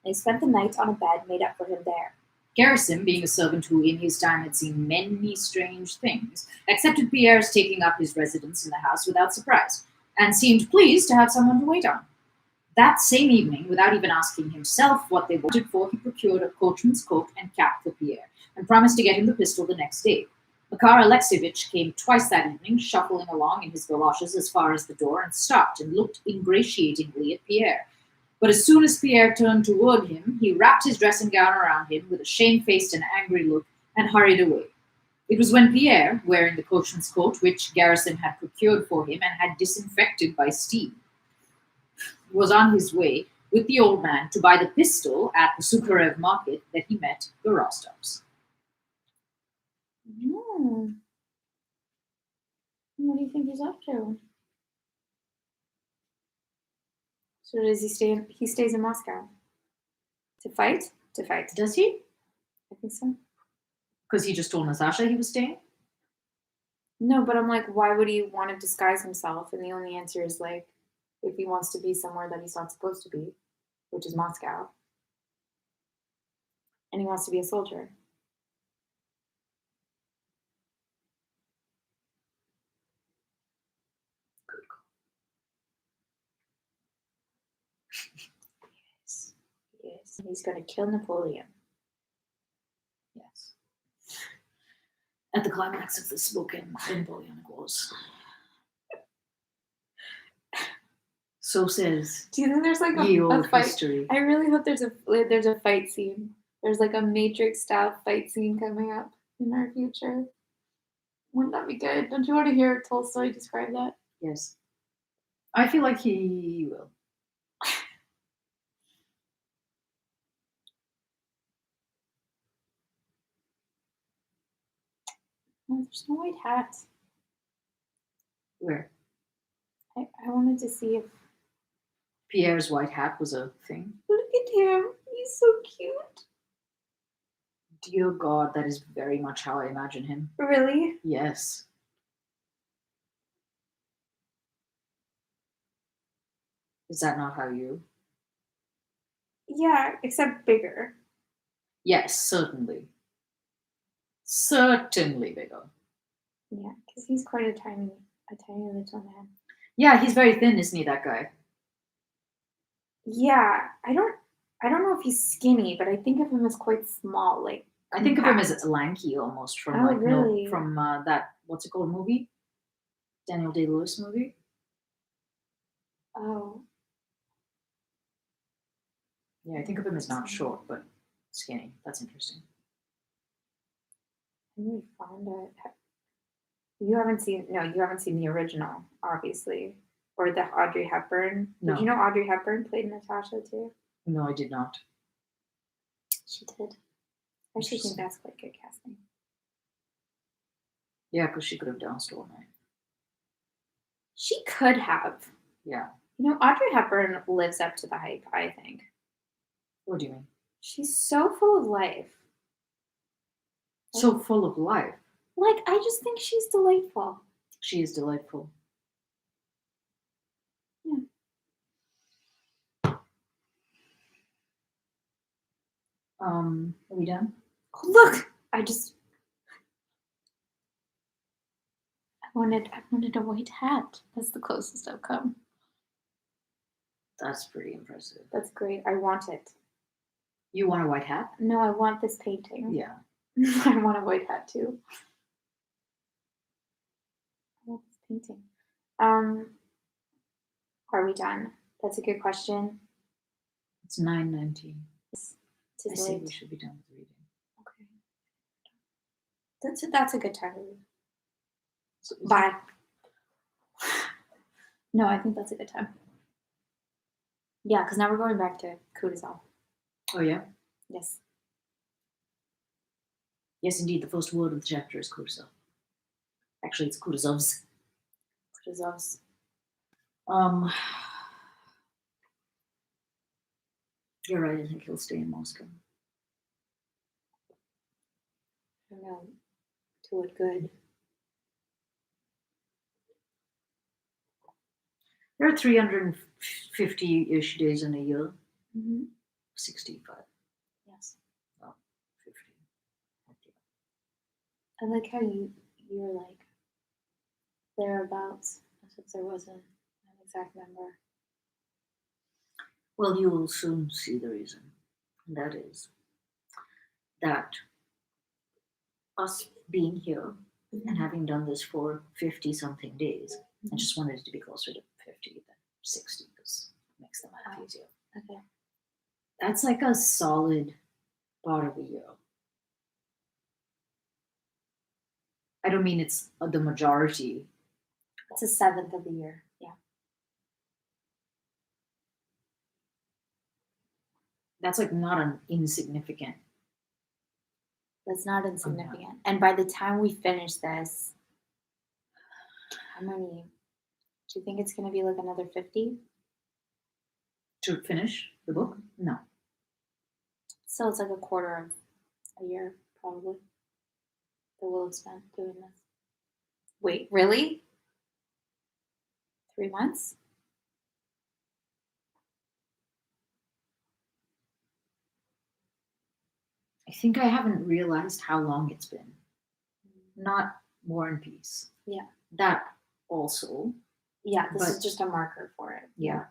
And he spent the night on a bed made up for him there. Gerasim, being a servant who in his time had seen many strange things, accepted Pierre's taking up his residence in the house without surprise, and seemed pleased to have someone to wait on. That same evening, without even asking himself what they wanted for, he procured a coachman's coat and cap for Pierre, and promised to get him the pistol the next day. Makar Alexievich came twice that evening, shuffling along in his galoshes as far as the door, and stopped and looked ingratiatingly at Pierre. But as soon as Pierre turned toward him, he wrapped his dressing gown around him with a shamefaced and angry look and hurried away. It was when Pierre, wearing the coachman's coat which Gerasim had procured for him and had disinfected by steam, was on his way with the old man to buy the pistol at the Sukharev market that he met the Rostovs. Hmm. What do you think he's up to? So does he stay? He stays in Moscow to fight. To fight. Does he? I think so. Because he just told Natasha he was staying? No, but I'm like, why would he want to disguise himself? And the only answer is like, if he wants to be somewhere that he's not supposed to be, which is Moscow, and he wants to be a soldier. Good call. Yes. Yes. He's going to kill Napoleon. Yes. At the climax of this book in Napoleonic Wars. So says Do you think there's like ye a old fight? history. I really hope there's a fight scene. There's like a Matrix style fight scene coming up in our future. Wouldn't that be good? Don't you want to hear Tolstoy describe that? Yes. I feel like he will. Oh, there's no white hat. Where? I wanted to see if. Pierre's white hat was a thing. Look at him. He's so cute. Dear God, that is very much how I imagine him. Really? Yes. Is that not how you? Yeah, except bigger. Yes, certainly. Certainly bigger. Yeah, because he's quite a tiny little man. Yeah, he's very thin, isn't he, that guy? Yeah, I don't know if he's skinny, but I think of him as quite small. Like I think of him compact. as lanky almost from Oh, really? from that what's it called movie? Daniel Day-Lewis movie. Oh, Yeah, I think of him as not short but skinny. That's interesting. I'm really fond of it. You haven't seen the original, obviously, or the Audrey Hepburn. No. Did you know Audrey Hepburn played Natasha too? No, I did not. She did. I actually think that's quite good casting. Yeah, because she could have danced all night. She could have. Yeah. You know, Audrey Hepburn lives up to the hype, I think. What do you mean? She's so full of life. So full of life. Like, I just think she's delightful. She is delightful. Yeah. Are we done? Oh, look! I wanted a white hat. That's the closest I've come. That's pretty impressive. That's great. I want it. You want a white hat? No, I want this painting. Yeah. I want a white hat too. I want this painting. Are we done? That's a good question. It's 9:19. I It's say late. we should be done with reading. Okay. That's a good time to leave. So, Bye. No, I think that's a good time. Yeah, because now we're going back to Kutuzov. Oh yeah? Yes. Yes, indeed. The first word of the chapter is Kutuzov. Actually, it's Kutuzov's. Kutuzov's. You're right. I think he'll stay in Moscow. I don't know. To what good? There are 350-ish days in a year. Mm-hmm. 65. Yes. Oh, 50. Okay. I like how you're like thereabouts, since there wasn't an exact number. Well, you will soon see the reason. And that is that us being here and having done this for 50 something days, I just wanted it to be closer to 50 than 60 because it makes the math easier. Okay. That's like a solid part of a year. I don't mean it's the majority. It's a seventh of the year. Yeah. That's like not an insignificant. That's not insignificant. And by the time we finish this, how many? Do you think it's going to be like another 50? To finish the book? No. So it's like a quarter of a year, probably, that we'll have spent doing this. Wait, really? 3 months? I think I haven't realized how long it's been. Not War and Peace. Yeah. That also. Yeah, this But- is just a marker for it. Yeah.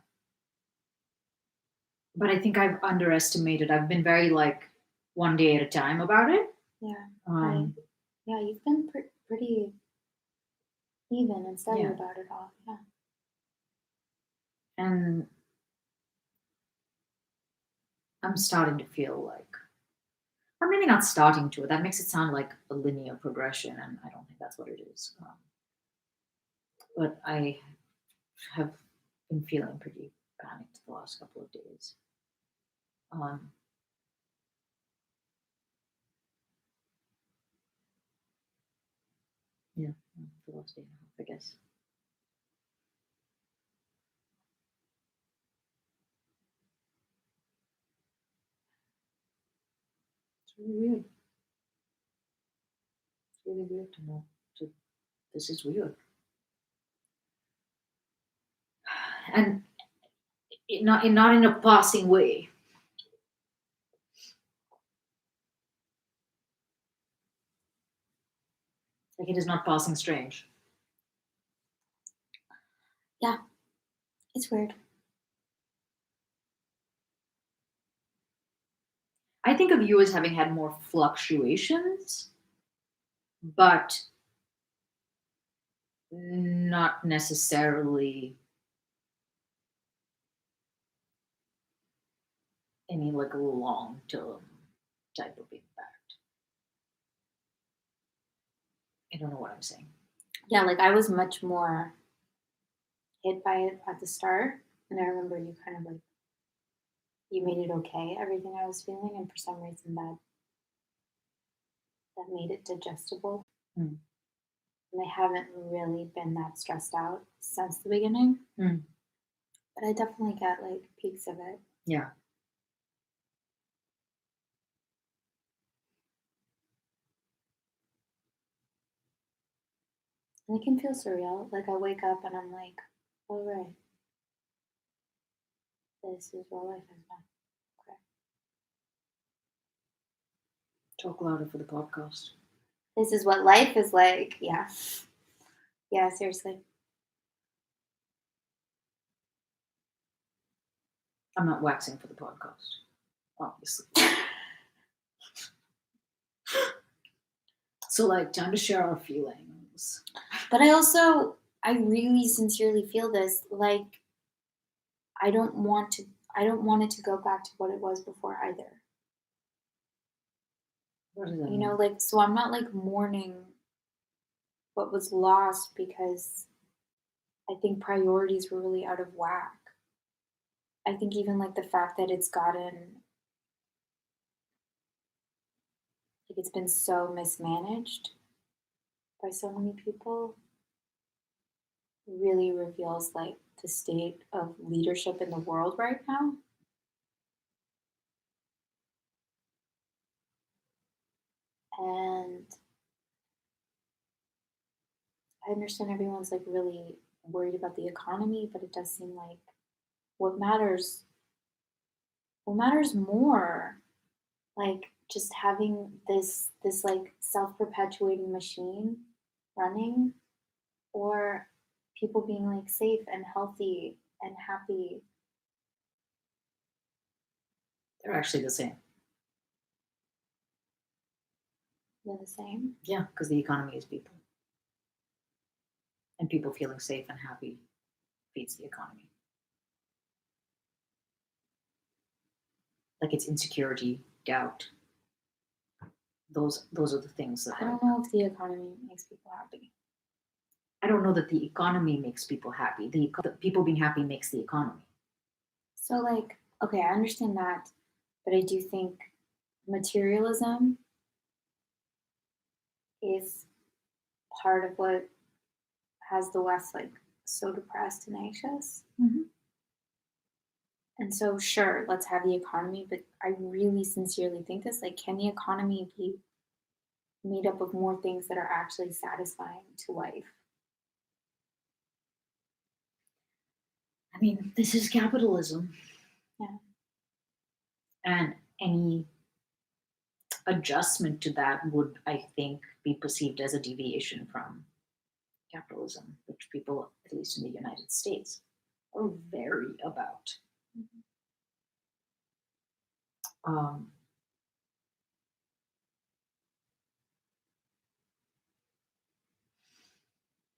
But I think I've underestimated. I've been very like one day at a time about it. Yeah. Um, Yeah, you've been pretty even and steady Yeah. about it all. Yeah. And I'm starting to feel like, or maybe not starting to. That makes it sound like a linear progression, and I don't think that's what it is. But I have been feeling pretty panicked the last couple of days. Yeah, the last day and a half, I guess. It's really weird. It's really weird to know. This is weird. And not in a passing way. Like it is not passing strange. It's weird. I think of you as having had more fluctuations, but not necessarily any like long term type of impact. I don't know what I'm saying. Yeah, like I was much more hit by it at the start. And I remember you kind of like, you made it okay, everything I was feeling. And for some reason that made it digestible. Mm. And I haven't really been that stressed out since the beginning. Mm. But I definitely get like peaks of it. Yeah. And it can feel surreal. Like I wake up and I'm like, oh, right. This is what life has been. Okay. Talk louder for the podcast. This is what life is like. Yeah. Yeah, seriously. I'm not waxing for the podcast, obviously. So like time to share our feelings. But I really sincerely feel this. Like I don't want it to go back to what it was before either. What does that You mean? know, like so I'm not like mourning what was lost because I think priorities were really out of whack. I think even like the fact that it's been so mismanaged by so many people really reveals like the state of leadership in the world right now. And I understand everyone's like really worried about the economy, but it does seem like what matters more, like just having this like self-perpetuating machine running, or people being like safe and healthy and happy. They're actually the same. They're the same. Yeah, because the economy is people. And people feeling safe and happy feeds the economy. Like it's insecurity, doubt. Those are the things that I don't know if the economy makes people happy. I don't know that the economy makes people happy. The people being happy makes the economy. So like, okay, I understand that, but I do think materialism is part of what has the West like so depressed and anxious. Mhm. And so, sure, let's have the economy, but I really sincerely think this, like, can the economy be made up of more things that are actually satisfying to life? I mean, this is capitalism. Yeah. And any adjustment to that would, I think, be perceived as a deviation from capitalism, which people, at least in the United States, are very about. Um,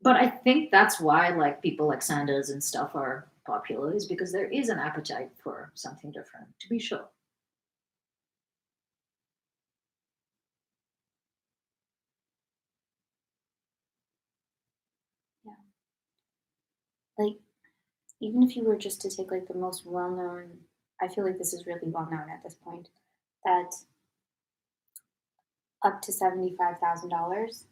but I think that's why, like, people like Sanders and stuff are popular, is because there is an appetite for something different, to be sure. Yeah. Like, even if you were just to take like the most well known, I feel like this is really well known at this point, that up to $75,000,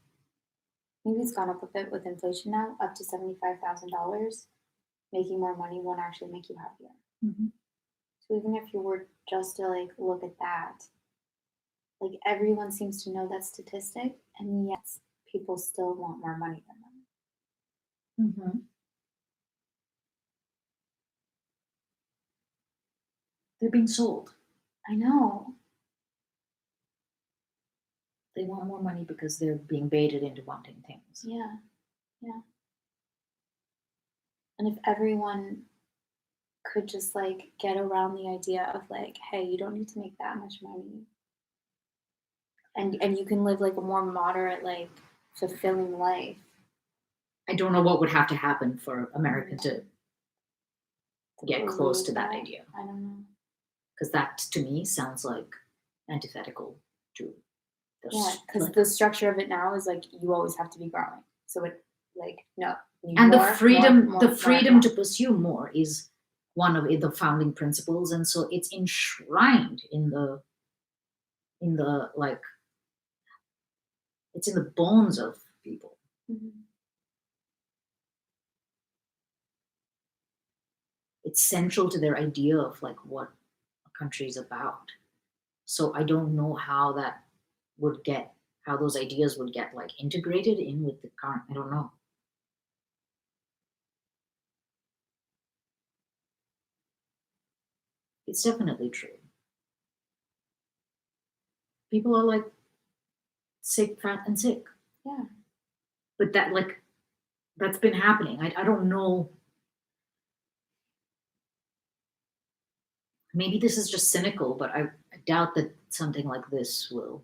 maybe it's gone up a bit with inflation now, up to $75,000, making more money won't actually make you happier. Mhm. So even if you were just to like look at that, like everyone seems to know that statistic, and yet people still want more money than them. Mhm. They're being sold. I know. They want more money because they're being baited into wanting things. Yeah. Yeah. And if everyone could just like get around the idea of like, hey, you don't need to make that much money. And you can live like a more moderate, like fulfilling life. I don't know what would have to happen for America to get close believe to that that. idea, I don't know. because that to me sounds like antithetical to the Yeah, because like, the structure of it now is like you always have to be growing. So it like no, need and more, the freedom more. to pursue more is one of the founding principles, and so it's enshrined in the like it's in the bones of people. Mhm. It's central to their idea of like what a country is about. So I don't know how that would get how those ideas would get like integrated in with the current. I don't know. It's definitely true. People are like sick, fat, and sick. Yeah. But that like that's been happening. I don't know. Maybe this is just cynical, but I doubt that something like this will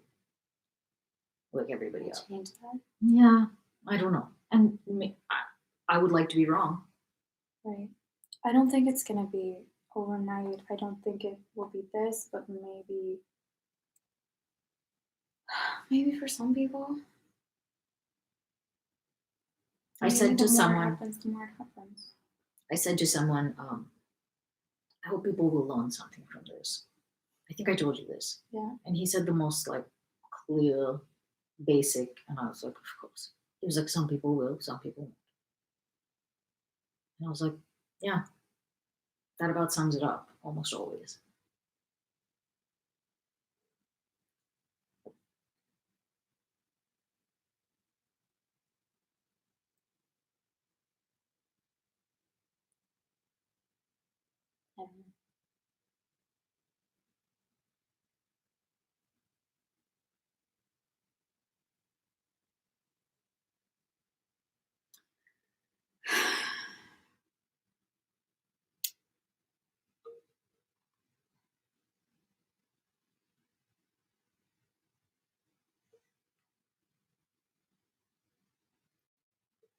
wake everybody up. Change that. Yeah, I don't know. And I would like to be wrong. Right. I don't think it's gonna be overnight. I don't think it will be this, but maybe for some people. I Maybe said the to more it someone, happens, the more it happens. I hope people will learn something from this. I think I told you this. Yeah. And he said the most like clear, basic, and I was like, of course. He was like, some people will, some people won't. And I was like, yeah, that about sums it up almost always. And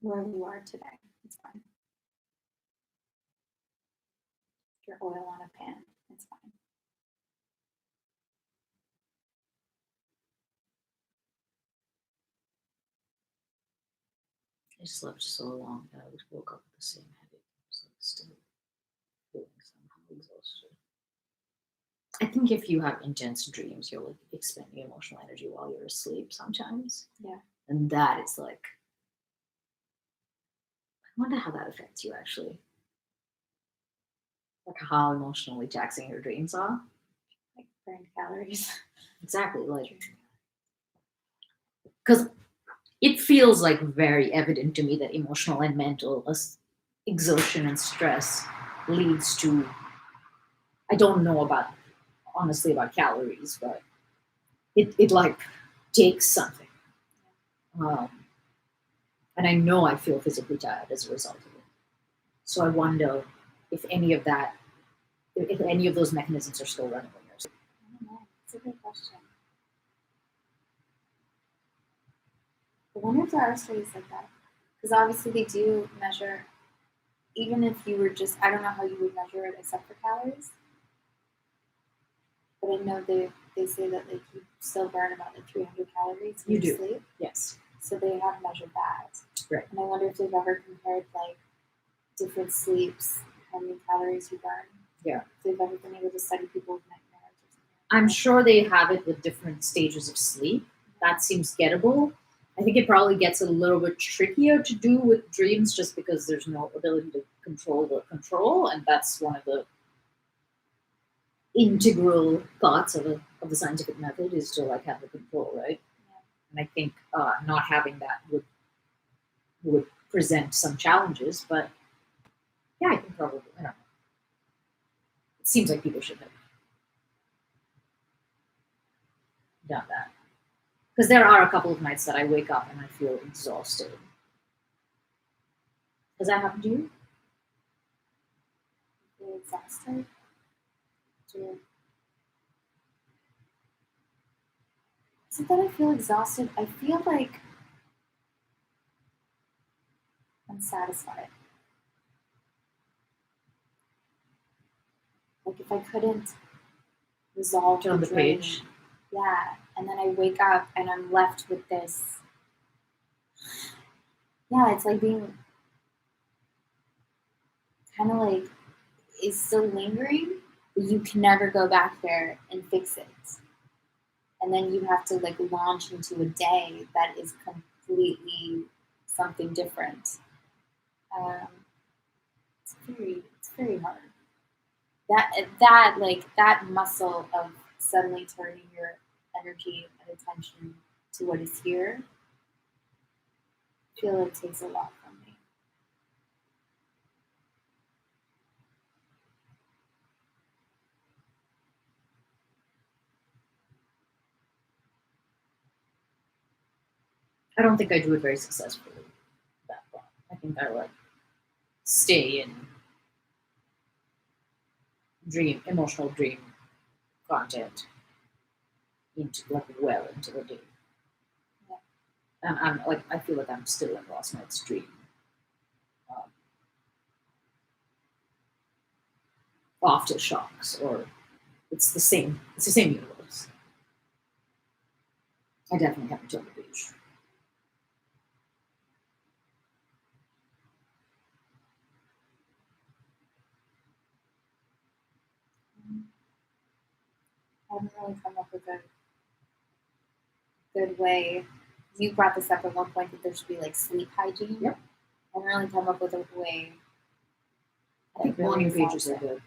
wherever you are today, it's fine. Your oil on a pan, it's fine. I slept so long that I woke up with the same headache. I was like still feeling somehow exhausted. I think if you have intense dreams, you're like expending emotional energy while you're asleep sometimes. Yeah. And that is like, I wonder how that affects you actually. Like how emotionally taxing your dreams are. Like burn calories. Exactly. Like, because it feels like very evident to me that emotional and mental exertion and stress leads to, I don't know about, honestly, about calories, but it like takes something. Um, and I know I feel physically tired as a result of it. So I wonder if any of that, if any of those mechanisms are still running when you're asleep. I don't know. It's a good question. I wonder if there are studies like that. Because obviously they do measure, even if you were just, I don't know how you would measure it except for calories. But I know they say that like you still burn about like 300 calories when You do. sleep. Yes. So they have measured that. Right. And I wonder if they've ever compared like different sleeps, how many calories you burn. Yeah. If they've ever been able to study people with nightmares or something. I'm sure they have it with different stages of sleep. That seems gettable. I think it probably gets a little bit trickier to do with dreams just because there's no ability to control the control, and that's one of the integral parts of the scientific method is to like have the control, right? Yeah. And I think not having that would present some challenges, but yeah, I think probably I don't know. It seems like people should have done that because there are a couple of nights that I wake up and I feel exhausted. Has that happened to you? Feel exhausted. Do is it that I feel exhausted? I feel like unsatisfied. Like if I couldn't resolve Turn the the dream, page. yeah, and then I wake up and I'm left with this. Yeah, it's like being kind of like is still lingering, but you can never go back there and fix it. And then you have to like launch into a day that is completely something different. Um, it's very hard. That like that muscle of suddenly turning your energy and attention to what is here, I feel it takes a lot from me. I don't think I do it very successfully. That part. I think I like stay in emotional dream content into like well into the day. Yeah. And I'm like I feel like I'm still in last night's dream. Um, Aftershocks, or it's the same. It's the same universe. I definitely haven't turned the page. I haven't really come up with a good way. You brought this up at one point that there should be like sleep hygiene. Yep. I haven't really come up with a way. I think that really morning resolves pages are it. good.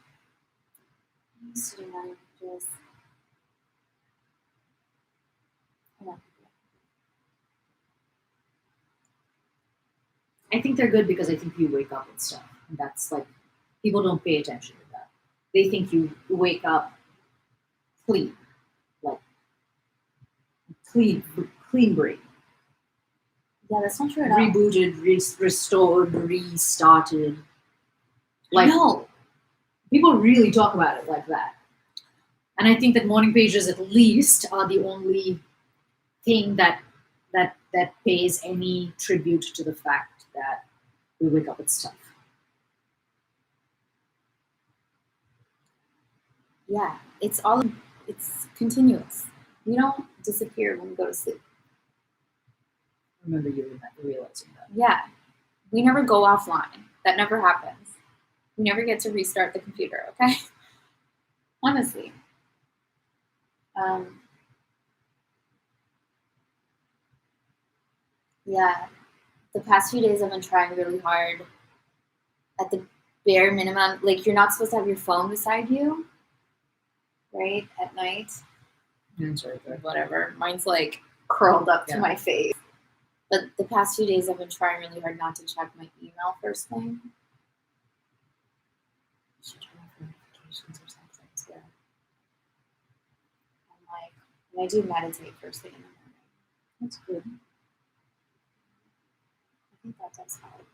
I used to do morning pages. Yeah. I think they're good because I think you wake up and stuff, and that's like people don't pay attention to that. they think you wake up clean, like clean brain, Yeah, that's not true at all. rebooted, restored, restarted. Like No. people really talk about it like that, and I think that morning pages at least are the only thing that pays any tribute to the fact that we wake up with stuff. Yeah, it's continuous. We don't disappear when we go to sleep. I remember you realizing that. Yeah, we never go offline. That never happens. We never get to restart the computer, okay? Honestly. Yeah, the past few days I've been trying really hard at the bare minimum. Like, you're not supposed to have your phone beside you, right? At night. Sorry, Whatever. Mine's like curled up to Yeah. my face. But the past few days I've been trying really hard not to check my email first thing. I should turn off notifications or something too. I'm like, when I do meditate first thing in the morning. That's good. I think that does help.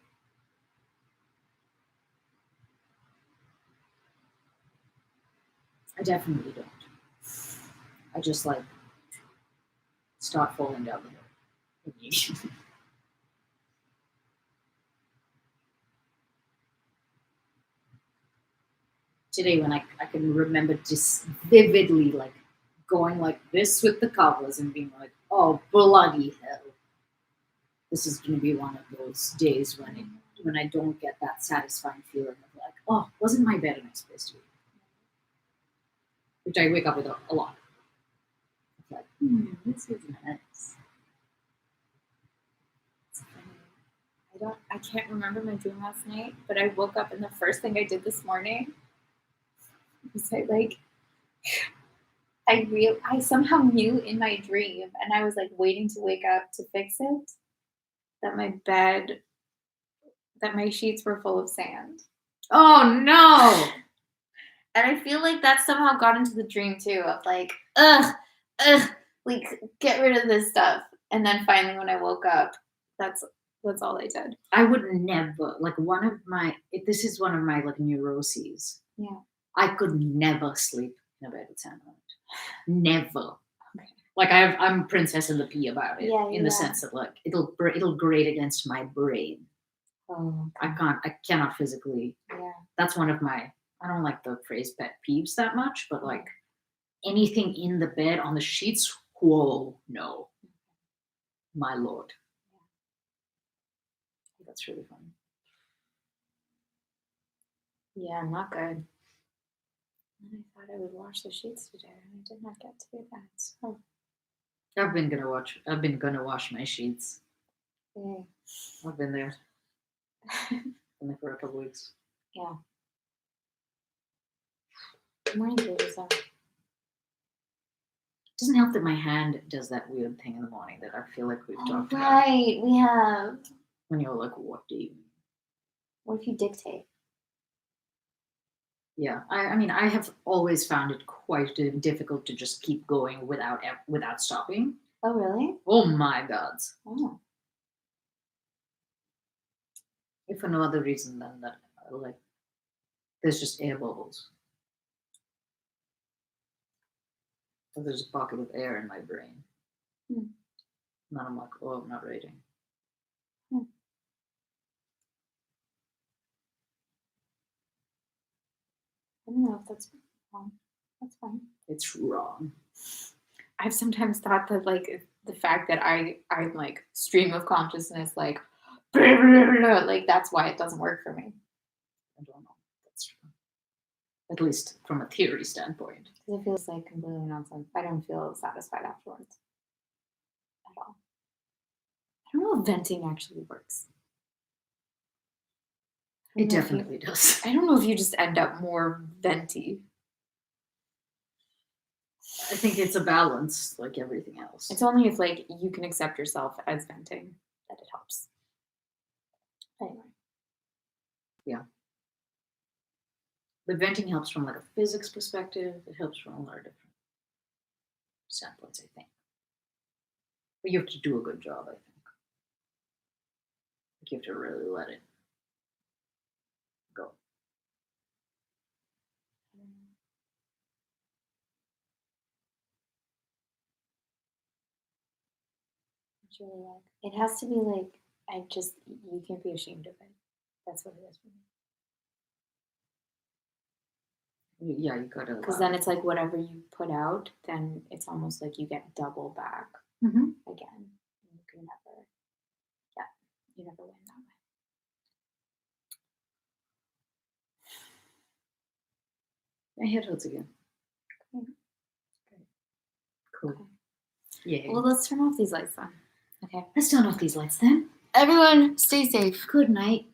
I definitely don't. I just like start falling down the hill immediately. Today, when I can remember just vividly like going like this with the covers and being like, oh bloody hell, this is going to be one of those days when I don't get that satisfying feeling of like, oh, wasn't my bed a nice place to be? Which I wake up with a lot. It's like, this is nice. It's funny. I can't remember my dream last night, but I woke up and the first thing I did this morning was I somehow knew in my dream, and I was like waiting to wake up to fix it, that my sheets were full of sand. Oh no! And I feel like that somehow got into the dream too, of like, like get rid of this stuff. And then finally when I woke up, that's all I did. I would never like this is one of my like neuroses. Yeah. I could never sleep in a bed with sand on it. Never. Okay. Like I'm Princess and the Pea about it, Yeah, in the yeah. sense that like it'll grate against my brain. Oh, I cannot physically. yeah. That's one of my. I don't like the phrase pet peeves that much, but like anything in the bed on the sheets, whoa, no, my lord. That's really funny. Yeah, not good. And I thought I would wash the sheets today, and I did not get to do that. So, I've been gonna wash my sheets. yay. I've been there. Been there for a couple weeks. Yeah. Morning pages though. Doesn't help that my hand does that weird thing in the morning that I feel like we've talked about. Right, we have. When you're like, what do you mean? What if you dictate? Yeah, I mean, I have always found it quite difficult to just keep going without stopping. Oh, really? Oh my gods! Oh. If for no other reason than that, like, there's just air bubbles. So there's a pocket of air in my brain. And I'm like, oh, I'm not writing. I don't know if that's wrong. That's fine. It's wrong. I've sometimes thought that like the fact that I'm like stream of consciousness, like like that's why it doesn't work for me. I don't know. That's true. At least from a theory standpoint. Because it feels like completely nonsense. I don't feel satisfied afterwards at all. I don't know if venting actually works. It definitely does. I don't know if you just end up more venty. I think it's a balance, like everything else. It's only if like you can accept yourself as venting that it helps. Anyway. Yeah. But venting helps from like a physics perspective. It helps from a lot of different standpoints, I think. But you have to do a good job, I think. Like you have to really let it go. It's really like it has to be like you can't be ashamed of it. That's what it is for me. Yeah, you gotta. Because then it's like whatever you put out, then it's almost like you get double back Mhm. again. You can never, yeah, you never win that way. My head hurts again. Okay. Cool. Okay. Yeah. Well, let's turn off these lights then. Okay. Let's turn off these lights then. Everyone, stay safe. Good night.